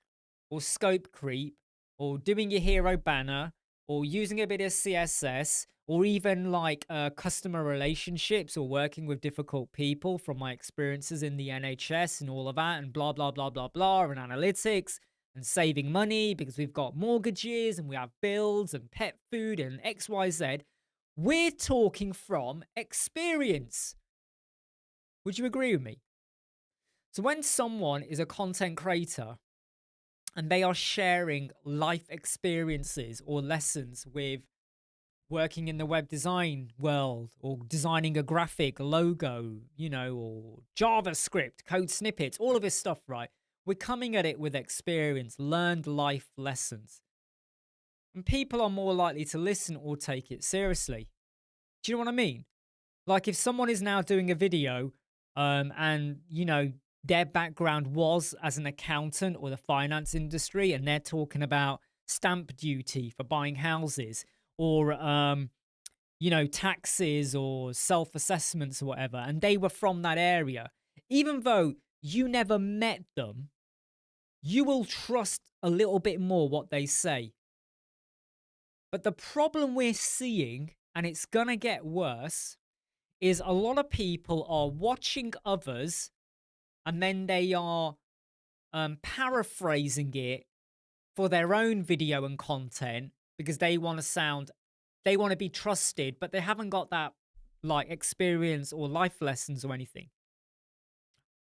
or scope creep or doing your hero banner or using a bit of CSS or even like customer relationships or working with difficult people from my experiences in the NHS and all of that and blah, blah, blah, blah, blah, and analytics and saving money because we've got mortgages and we have bills and pet food and XYZ, we're talking from experience. Would you agree with me? So when someone is a content creator and they are sharing life experiences or lessons with working in the web design world or designing a graphic, a logo, you know, or JavaScript, code snippets, all of this stuff, right? We're coming at it with experience, learned life lessons. And people are more likely to listen or take it seriously. Do you know what I mean? Like if someone is now doing a video and, you know, their background was as an accountant or the finance industry and they're talking about stamp duty for buying houses or, you know, taxes or self-assessments or whatever, and they were from that area, even though you never met them, you will trust a little bit more what they say. But the problem we're seeing, and it's going to get worse, is a lot of people are watching others and then they are paraphrasing it for their own video and content because they want to be trusted, but they haven't got that like experience or life lessons or anything.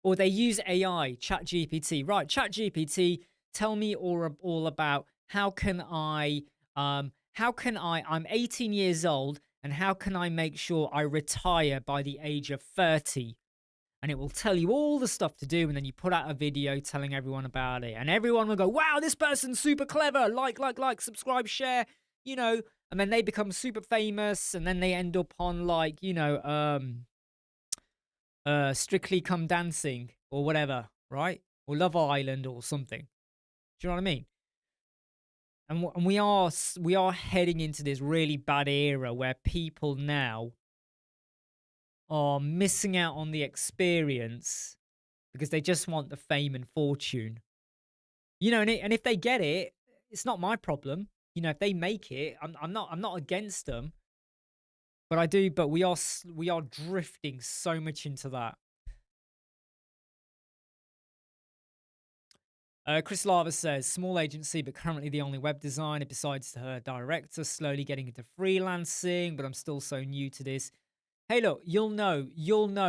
Or they use AI, ChatGPT. Right, ChatGPT, tell me all about I'm 18 years old and how can I make sure I retire by the age of 30? And it will tell you all the stuff to do, and then you put out a video telling everyone about it. And everyone will go, wow, this person's super clever. Like, subscribe, share, you know. And then they become super famous, and then they end up on like, you know, Strictly Come Dancing or whatever, right? Or Love Island or something. Do you know what I mean? And we are heading into this really bad era where people now are missing out on the experience because they just want the fame and fortune. You know, and if they get it, it's not my problem. You know, if they make it, I'm not against them. But we are drifting so much into that. Chris Lava says, small agency, but currently the only web designer besides her director, slowly getting into freelancing, but I'm still so new to this. Hey, look, you'll know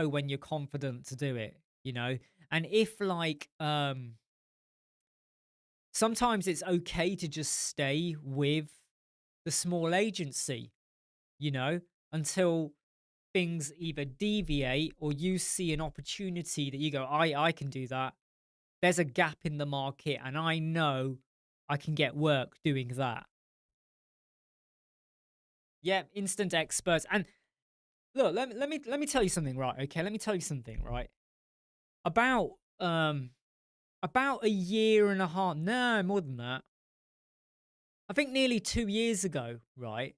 when you're confident to do it, you know? And if like, sometimes it's okay to just stay with the small agency, you know, until things either deviate or you see an opportunity that you go, I can do that. There's a gap in the market and I know I can get work doing that. Yeah, instant experts. And look, let me tell you something, right? Okay, let me tell you something, right? About about a year and a half, no, more than that. I think nearly 2 years ago, right?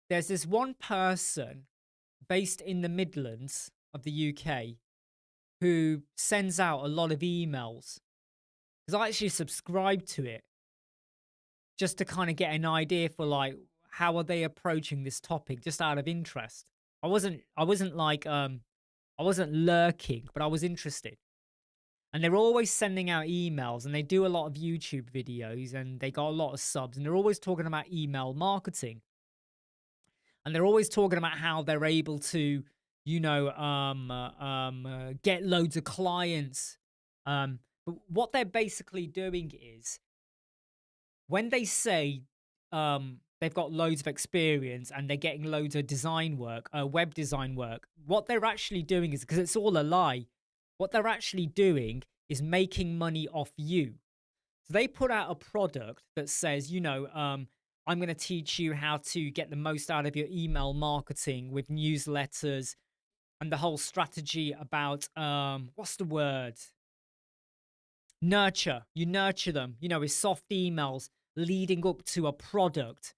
There's this one person based in the Midlands of the UK who sends out a lot of emails because I actually subscribed to it just to kind of get an idea for like how are they approaching this topic just out of interest. I wasn't like I wasn't lurking, but I was interested. And they're always sending out emails and they do a lot of YouTube videos and they got a lot of subs and they're always talking about email marketing. And they're always talking about how they're able to, get loads of clients. But what they're basically doing is when they say they've got loads of experience and they're getting loads of design work, web design work, what they're actually doing is, because it's all a lie, what they're actually doing is making money off you. So they put out a product that says, I'm going to teach you how to get the most out of your email marketing with newsletters and the whole strategy about, what's the word? Nurture. You nurture them, with soft emails leading up to a product.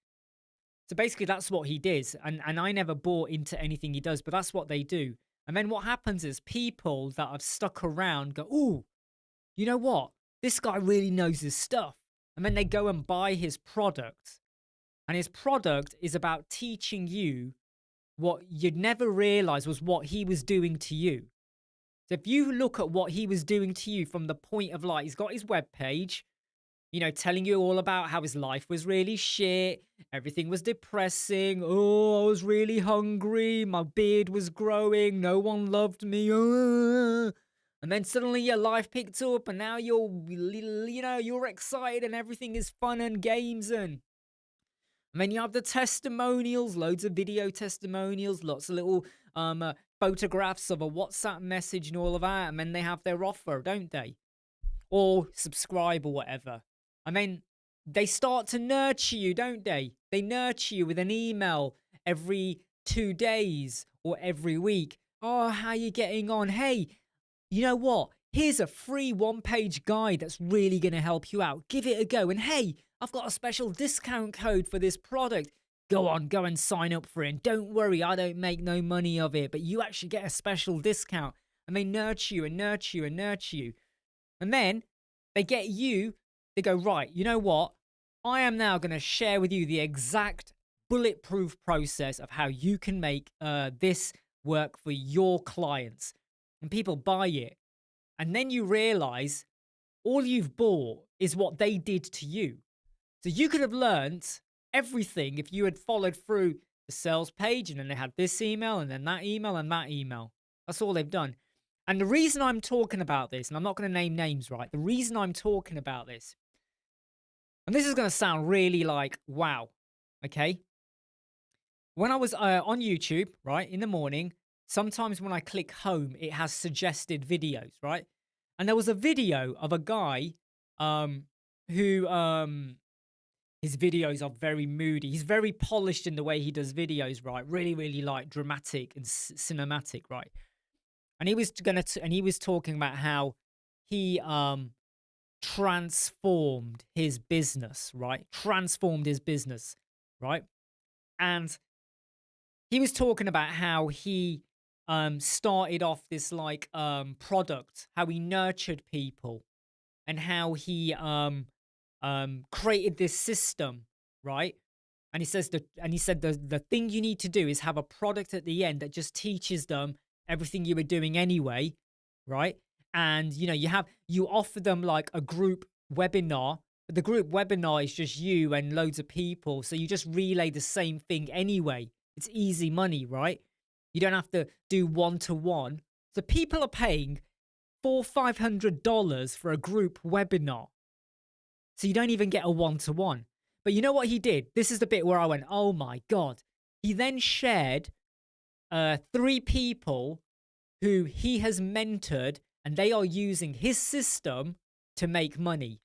So basically that's what he did. And I never bought into anything he does, but that's what they do. And then what happens is people that have stuck around go, ooh, you know what? This guy really knows his stuff. And then they go and buy his product. And his product is about teaching you what you'd never realize was what he was doing to you. So if you look at what he was doing to you from the point of like, he's got his web page, telling you all about how his life was really shit. Everything was depressing. Oh, I was really hungry. My beard was growing. No one loved me. And then suddenly your life picked up and now you're excited and everything is fun and games. And then you have the testimonials, loads of video testimonials, lots of little photographs of a WhatsApp message and all of that. And then they have their offer, don't they? Or subscribe or whatever. I mean, they start to nurture you, don't they? They nurture you with an email every 2 days or every week. Oh, how you getting on? Hey, you know what? Here's a free one-page guide that's really going to help you out. Give it a go. And hey, I've got a special discount code for this product. Go and sign up for it. And don't worry, I don't make no money of it, but you actually get a special discount. And they nurture you and nurture you and nurture you. And then they get you, they go, right, you know what? I am now going to share with you the exact bulletproof process of how you can make this work for your clients. And people buy it. And then you realize all you've bought is what they did to you. So you could have learned everything if you had followed through the sales page and then they had this email and then that email and that email. That's all they've done. And the reason I'm talking about this, and I'm not going to name names, right? The reason I'm talking about this, and this is going to sound really like, wow, okay? When I was on YouTube, right, in the morning, sometimes when I click home, it has suggested videos, right? And there was a video of a guy who his videos are very moody. He's very polished in the way he does videos, right? Really, really like dramatic and cinematic, right? And he was talking about how he transformed his business, right? Transformed his business, right? And he was talking about how he started off this like product, how he nurtured people, and how he created this system, right? And he said the thing you need to do is have a product at the end that just teaches them everything you were doing anyway, right? And you offer them like a group webinar. But the group webinar is just you and loads of people, so you just relay the same thing anyway. It's easy money, right? You don't have to do one-to-one. So people are paying $400-500 for a group webinar. So you don't even get a one-to-one. But you know what he did? This is the bit where I went, oh my God. He then shared 3 people who he has mentored, and they are using his system to make money.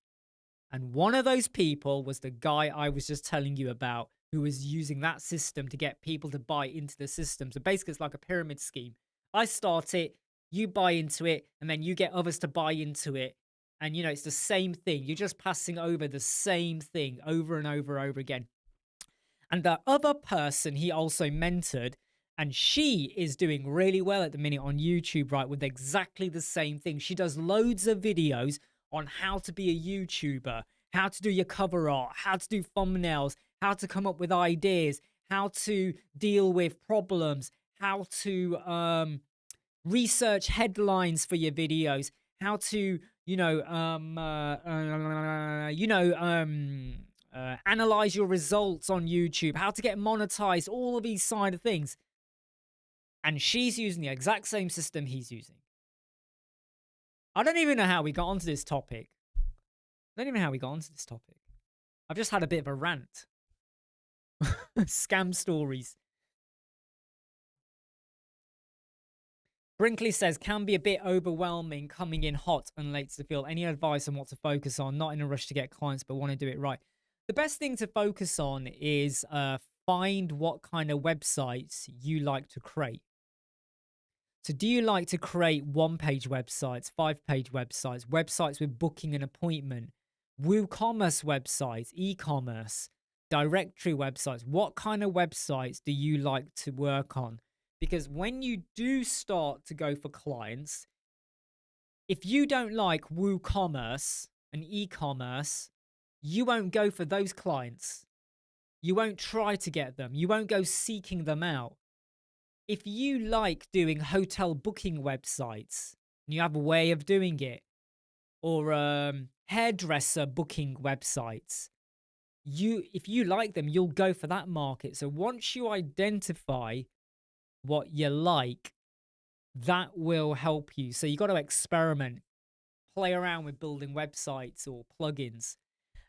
And one of those people was the guy I was just telling you about, who was using that system to get people to buy into the system. So basically, it's like a pyramid scheme. I start it, you buy into it, and then you get others to buy into it. And, you know, it's the same thing. You're just passing over the same thing over and over and over again. And the other person he also mentored, and she is doing really well at the minute on YouTube, right, with exactly the same thing. She does loads of videos on how to be a YouTuber, how to do your cover art, how to do thumbnails, how to come up with ideas, how to deal with problems, how to research headlines for your videos, how to, analyze your results on YouTube, how to get monetized, all of these side of things. And she's using the exact same system he's using. I don't even know how we got onto this topic. I've just had a bit of a rant. Scam stories. Brinkley says, can be a bit overwhelming coming in hot and late to field. Any advice on what to focus on? Not in a rush to get clients, but want to do it right. The best thing to focus on is find what kind of websites you like to create. So do you like to create one-page websites, 5-page websites, websites with booking an appointment, WooCommerce websites, e-commerce, directory websites? What kind of websites do you like to work on? Because when you do start to go for clients, if you don't like WooCommerce and e-commerce, you won't go for those clients. You won't try to get them. You won't go seeking them out. If you like doing hotel booking websites and you have a way of doing it, or hairdresser booking websites, if you like them, you'll go for that market. So once you identify what you like, that will help you. So you got to experiment, play around with building websites or plugins.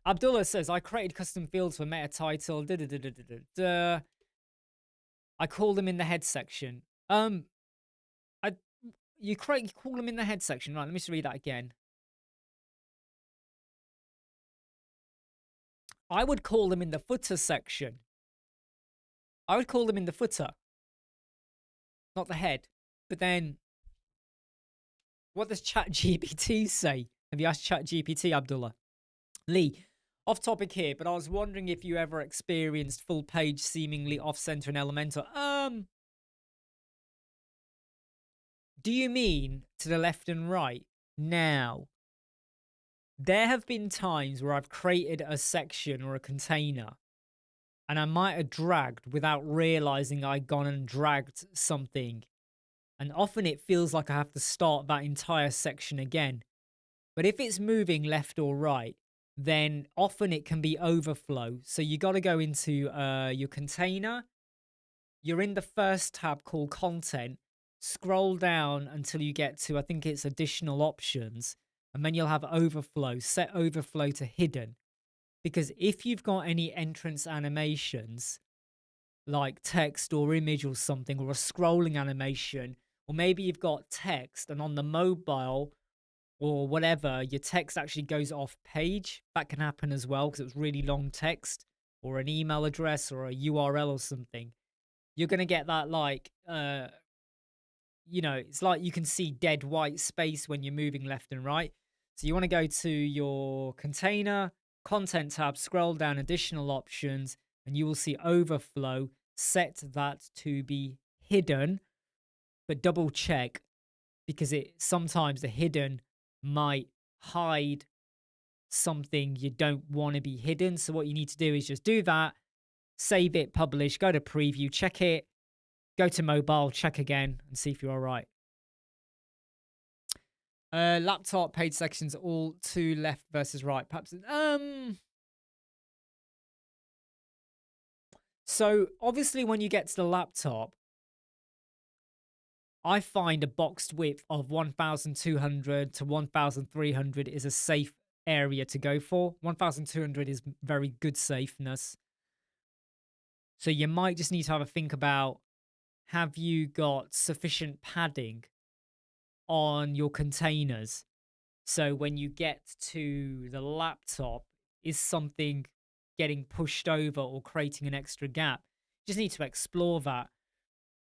Abdullah says, I created custom fields for meta title. I call them in the head section. You call them in the head section. Right, let me just read that again. I would call them in the footer section. I would call them in the footer, not the head. But then, what does ChatGPT say? Have you asked ChatGPT, Abdullah? Lee, off topic here, but I was wondering if you ever experienced full page seemingly off center in Elementor. Do you mean to the left and right? Now, there have been times where I've created a section or a container and I might have dragged without realizing I'd gone and dragged something. And often it feels like I have to start that entire section again. But if it's moving left or right, then often it can be overflow. So you got to go into your container. You're in the first tab called content. Scroll down until you get to, I think it's additional options. And then you'll have overflow. Set overflow to hidden. Because if you've got any entrance animations, like text or image or something, or a scrolling animation, or maybe you've got text and on the mobile or whatever, your text actually goes off page. That can happen as well because it was really long text or an email address or a URL or something. You're going to get that it's like you can see dead white space when you're moving left and right. So you want to go to your container, content tab, scroll down additional options, and you will see overflow. Set that to be hidden, but double check because sometimes the hidden might hide something you don't want to be hidden. So what you need to do is just do that, save it, publish, go to preview, check it, go to mobile, check again, and see if you're all right. Laptop page sections all to left versus right. Perhaps so obviously when you get to the laptop, I find a boxed width of 1,200 to 1,300 is a safe area to go for. 1200 is very good safeness. So you might just need to have a think about, have you got sufficient padding on your containers? So when you get to the laptop, is something getting pushed over or creating an extra gap? You just need to explore that.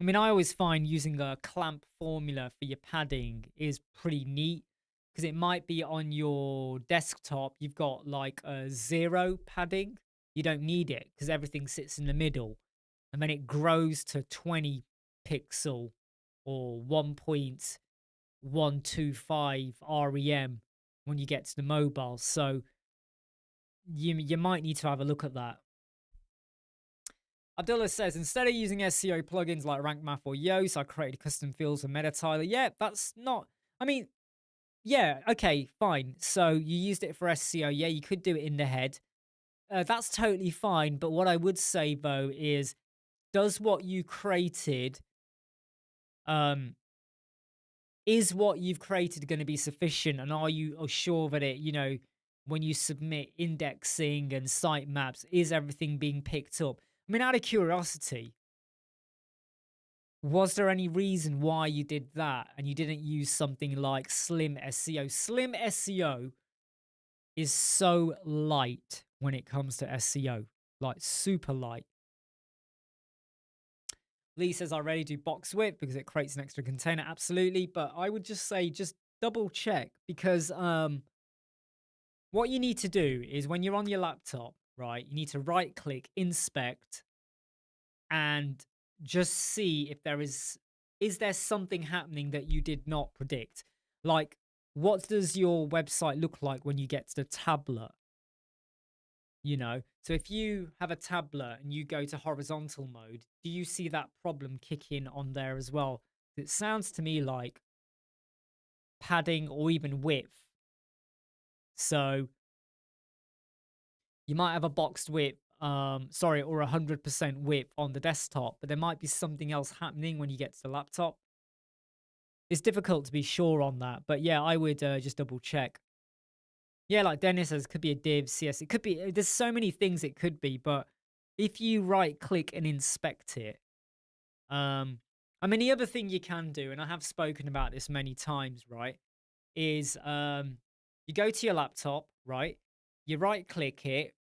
I mean, I always find using a clamp formula for your padding is pretty neat, because it might be on your desktop, you've got like a 0 padding. You don't need it because everything sits in the middle. And then it grows to 20 pixel or 1.125 REM when you get to the mobile. So you might need to have a look at that. Abdullah says, instead of using SEO plugins like Rank Math or Yoast, I created custom fields for meta tiler. Yeah, that's not, I mean, yeah, okay, fine. So you used it for SEO. Yeah, you could do it in the head. That's totally fine. But what I would say, though, is, does what you created, is what you've created going to be sufficient? And are you sure that it, when you submit indexing and sitemaps, is everything being picked up? I mean, out of curiosity, was there any reason why you did that and you didn't use something like Slim SEO? Slim SEO is so light when it comes to SEO, like super light. Lee says, I already do box width because it creates an extra container. Absolutely. But I would just say, just double check, because what you need to do is, when you're on your laptop, right, you need to right click, inspect, and just see if there is there something happening that you did not predict? Like, what does your website look like when you get to the tablet? So if you have a tablet and you go to horizontal mode, do you see that problem kick in on there as well? It sounds to me like padding or even width. So you might have a boxed width, or 100% width on the desktop, but there might be something else happening when you get to the laptop. It's difficult to be sure on that, but yeah, I would just double check. Yeah, like Dennis says, it could be a div, CS. It could be, there's so many things it could be, but if you right click and inspect it, I mean, the other thing you can do, and I have spoken about this many times, right, is you go to your laptop, right? You right click it.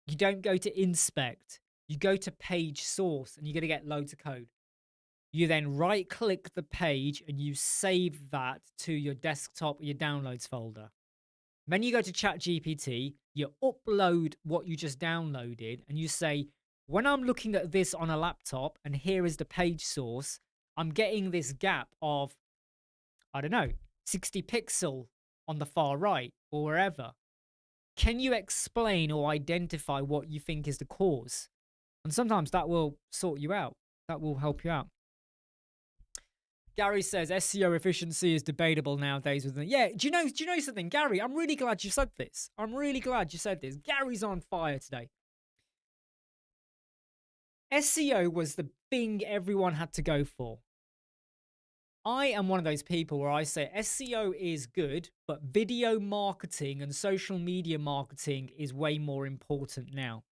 You don't go to inspect. You go to page source, and you're going to get loads of code. You then right click the page and you save that to your desktop or your downloads folder. Then you go to ChatGPT, you upload what you just downloaded, and you say, when I'm looking at this on a laptop and here is the page source, I'm getting this gap of, I don't know, 60 pixel on the far right or wherever. Can you explain or identify what you think is the cause? And sometimes that will sort you out. That will help you out. Gary says SEO efficiency is debatable nowadays. Yeah, do you know something, Gary? I'm really glad you said this. Gary's on fire today. SEO was the thing everyone had to go for. I am one of those people where I say SEO is good, but video marketing and social media marketing is way more important now.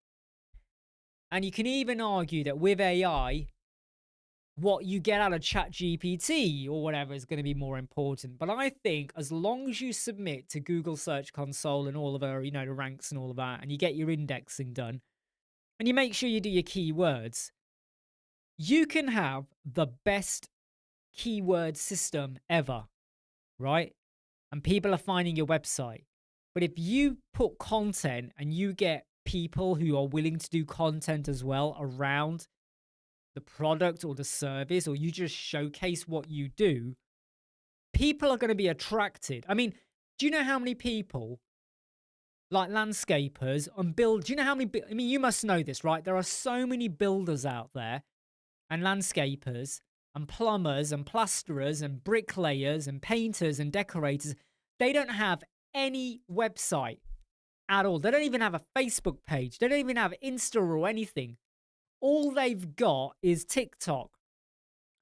And you can even argue that with AI, what you get out of ChatGPT or whatever is going to be more important. But I think as long as you submit to Google Search Console and all of our, the ranks and all of that, and you get your indexing done, and you make sure you do your keywords, you can have the best keyword system ever, right? And people are finding your website. But if you put content and you get people who are willing to do content as well around the product or the service, or you just showcase what you do, people are going to be attracted. I mean, do you know how many people, like landscapers and build, do you know how many, I mean, you must know this, right? There are so many builders out there, and landscapers and plumbers and plasterers and bricklayers and painters and decorators. They don't have any website at all. They don't even have a Facebook page. They don't even have Insta or anything. All they've got is TikTok.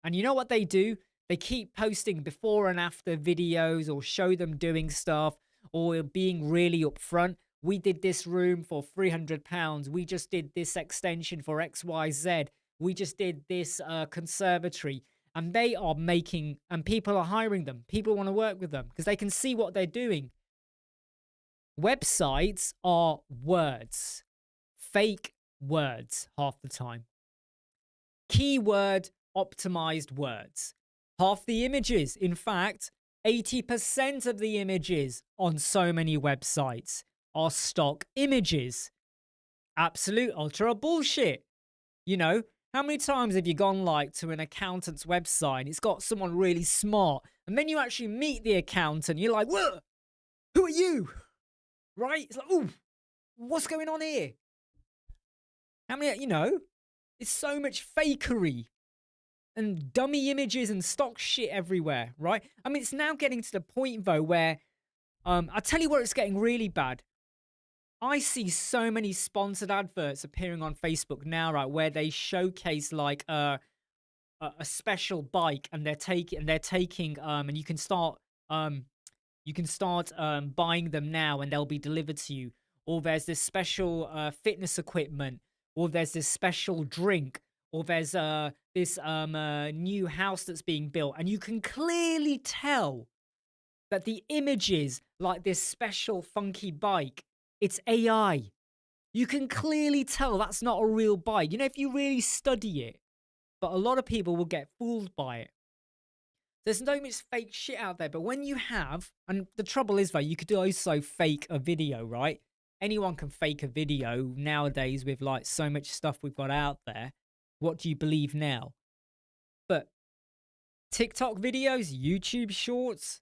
And you know what they do? They keep posting before and after videos or show them doing stuff. or being really upfront. We did this room for £300. We just did this extension for XYZ. We just did this conservatory. And they are making, and people are hiring them. People want to work with them because they can see what they're doing. Websites are words, fake words half the time. Keyword optimized words. Half the images, in fact, 80% of the images on so many websites are stock images. Absolute ultra bullshit. You know, how many times have you gone like to an accountant's website and it's got someone really smart, and then you actually meet the accountant, you're like, whoa, who are you? Right? It's like, ooh, what's going on here? How many, it's so much fakery and dummy images and stock shit everywhere, right? I mean, it's now getting to the point though where, I'll tell you where it's getting really bad. I see so many sponsored adverts appearing on Facebook now, right, where they showcase like a special bike, and they're taking and you can start buying them now and they'll be delivered to you. Or there's this special fitness equipment, or there's this special drink, or there's this new house that's being built, and you can clearly tell that the images like this special funky bike, it's AI. You can clearly tell that's not a real bike. If you really study it, but a lot of people will get fooled by it. There's no much fake shit out there, but when you have, and the trouble is though, you could also fake a video, right? Anyone can fake a video nowadays with like so much stuff we've got out there. What do you believe now? But TikTok videos, YouTube shorts,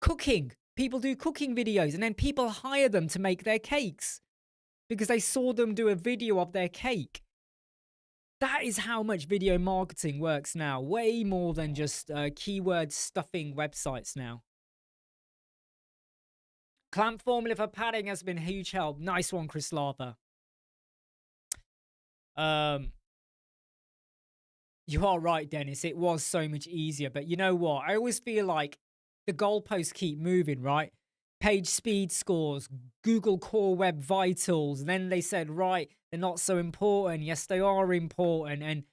cooking. People do cooking videos and then people hire them to make their cakes because they saw them do a video of their cake. That is how much video marketing works now. Way more than just keyword stuffing websites now. Clamp formula for padding has been a huge help. Nice one, Chris Lava. You are right, Dennis. It was so much easier. But you know what? I always feel like the goalposts keep moving, right? Page speed scores, Google Core Web Vitals. And then they said, right, they're not so important. Yes, they are important. And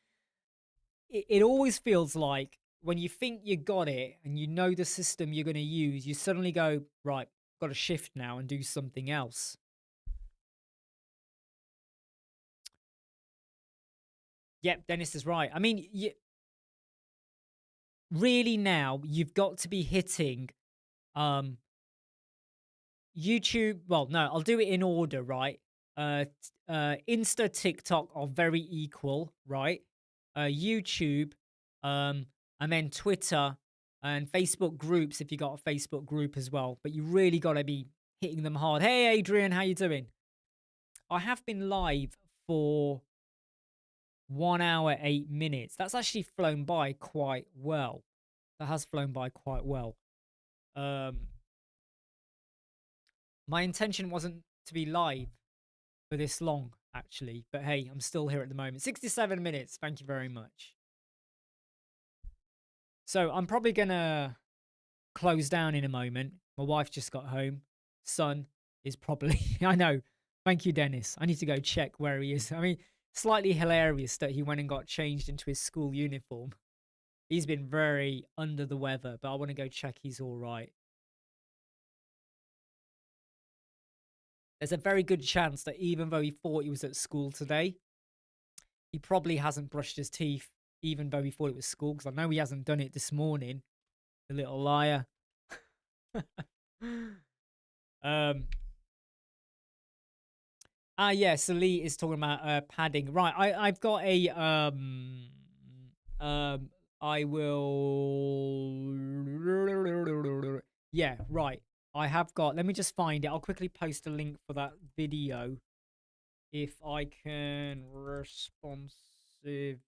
it always feels like when you think you got it and you know the system you're going to use, you suddenly go, right, got to shift now and do something else. Yep, Dennis is right. I mean, really now you've got to be hitting YouTube. Well, no, I'll do it in order, right? Insta, TikTok are very equal, right? YouTube, and then Twitter and Facebook groups if you got a Facebook group as well. But you really got to be hitting them hard. Hey, Adrian, how you doing? I have been live for 1 hour, 8 minutes. That's actually flown by quite well. That has flown by quite well. My intention wasn't to be live for this long, actually. But hey, I'm still here at the moment. 67 minutes. Thank you very much. So I'm probably going to close down in a moment. My wife just got home. Son is probably... I know. Thank you, Dennis. I need to go check where he is. I mean, slightly hilarious that he went and got changed into his school uniform. He's been very under the weather, but I want to go check he's all right. There's a very good chance that even though he thought he was at school today, he probably hasn't brushed his teeth, even though he thought it was school, because I know he hasn't done it this morning. The little liar. Yeah, Salee is talking about padding. Right, I've got a I will... Yeah, right. I have got... Let me just find it. I'll quickly post a link for that video. If I can... Responsive... It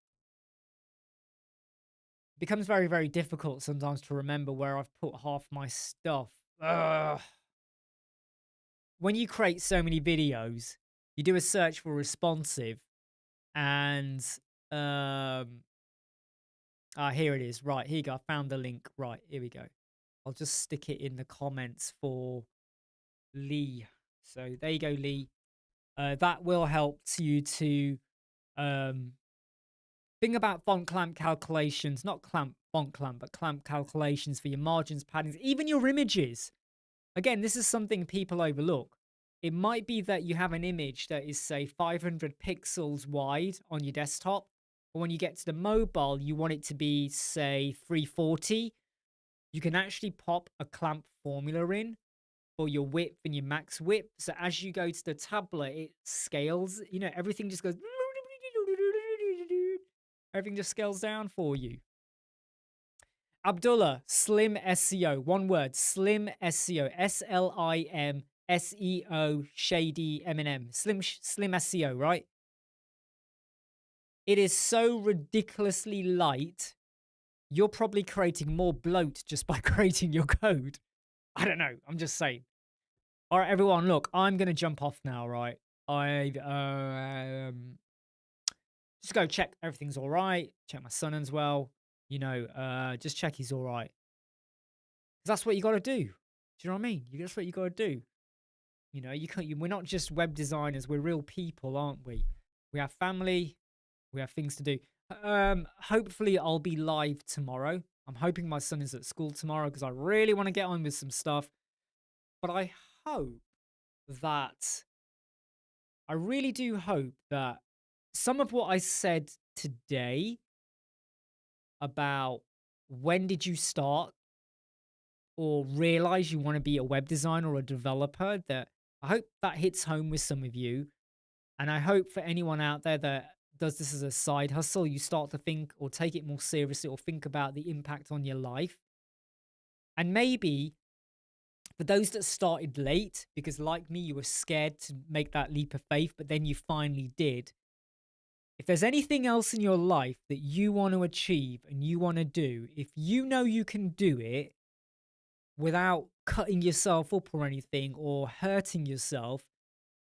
becomes very, very difficult sometimes to remember where I've put half my stuff. Ugh. When you create so many videos, you do a search for responsive, and here it is. Right, here you go. I found the link. Right, here we go. I'll just stick it in the comments for Lee. So there you go, Lee. That will help you to um, think about font clamp calculations, not font clamp, but clamp calculations for your margins, paddings, even your images. Again, this is something people overlook. It might be that you have an image that is, say, 500 pixels wide on your desktop, but when you get to the mobile, you want it to be, say, 340. You can actually pop a clamp formula in for your width and your max width. So as you go to the tablet, it scales. You know, everything just goes. Everything just scales down for you. Abdullah, Slim SEO. One word, Slim SEO. SLIM SEO, shady M&M. Slim SEO, right? It is so ridiculously light. You're probably creating more bloat just by creating your code. I don't know. I'm just saying. All right, everyone, look, I'm going to jump off now, right? Just go check everything's all right. Check my son as well. You know, just check he's all right. 'Cause that's what you got to do. Do you know what I mean? That's what you got to do. You know, you can't. We're not just web designers. We're real people, aren't we? We have family. We have things to do. Hopefully, I'll be live tomorrow. I'm hoping my son is at school tomorrow because I really want to get on with some stuff. But I hope that I really do hope that some of what I said today about when did you start or realize you want to be a web designer or a developer, that I hope that hits home with some of you. And I hope for anyone out there that does this as a side hustle, you start to think or take it more seriously or think about the impact on your life. And maybe for those that started late, because like me, you were scared to make that leap of faith, but then you finally did. If there's anything else in your life that you want to achieve and you want to do, if you know you can do it without cutting yourself up or anything or hurting yourself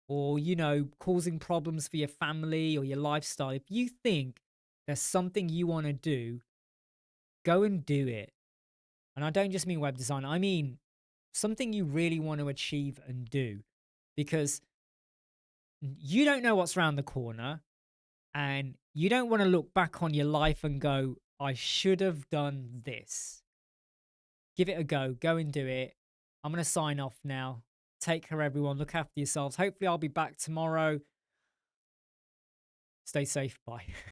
or, you know, causing problems for your family or your lifestyle, if you think there's something you want to do, go and do it. And I don't just mean web design, I mean something you really want to achieve and do, because you don't know what's around the corner and you don't want to look back on your life and go, I should have done this. Give it a go. Go and do it. I'm going to sign off now. Take care, everyone. Look after yourselves. Hopefully, I'll be back tomorrow. Stay safe. Bye.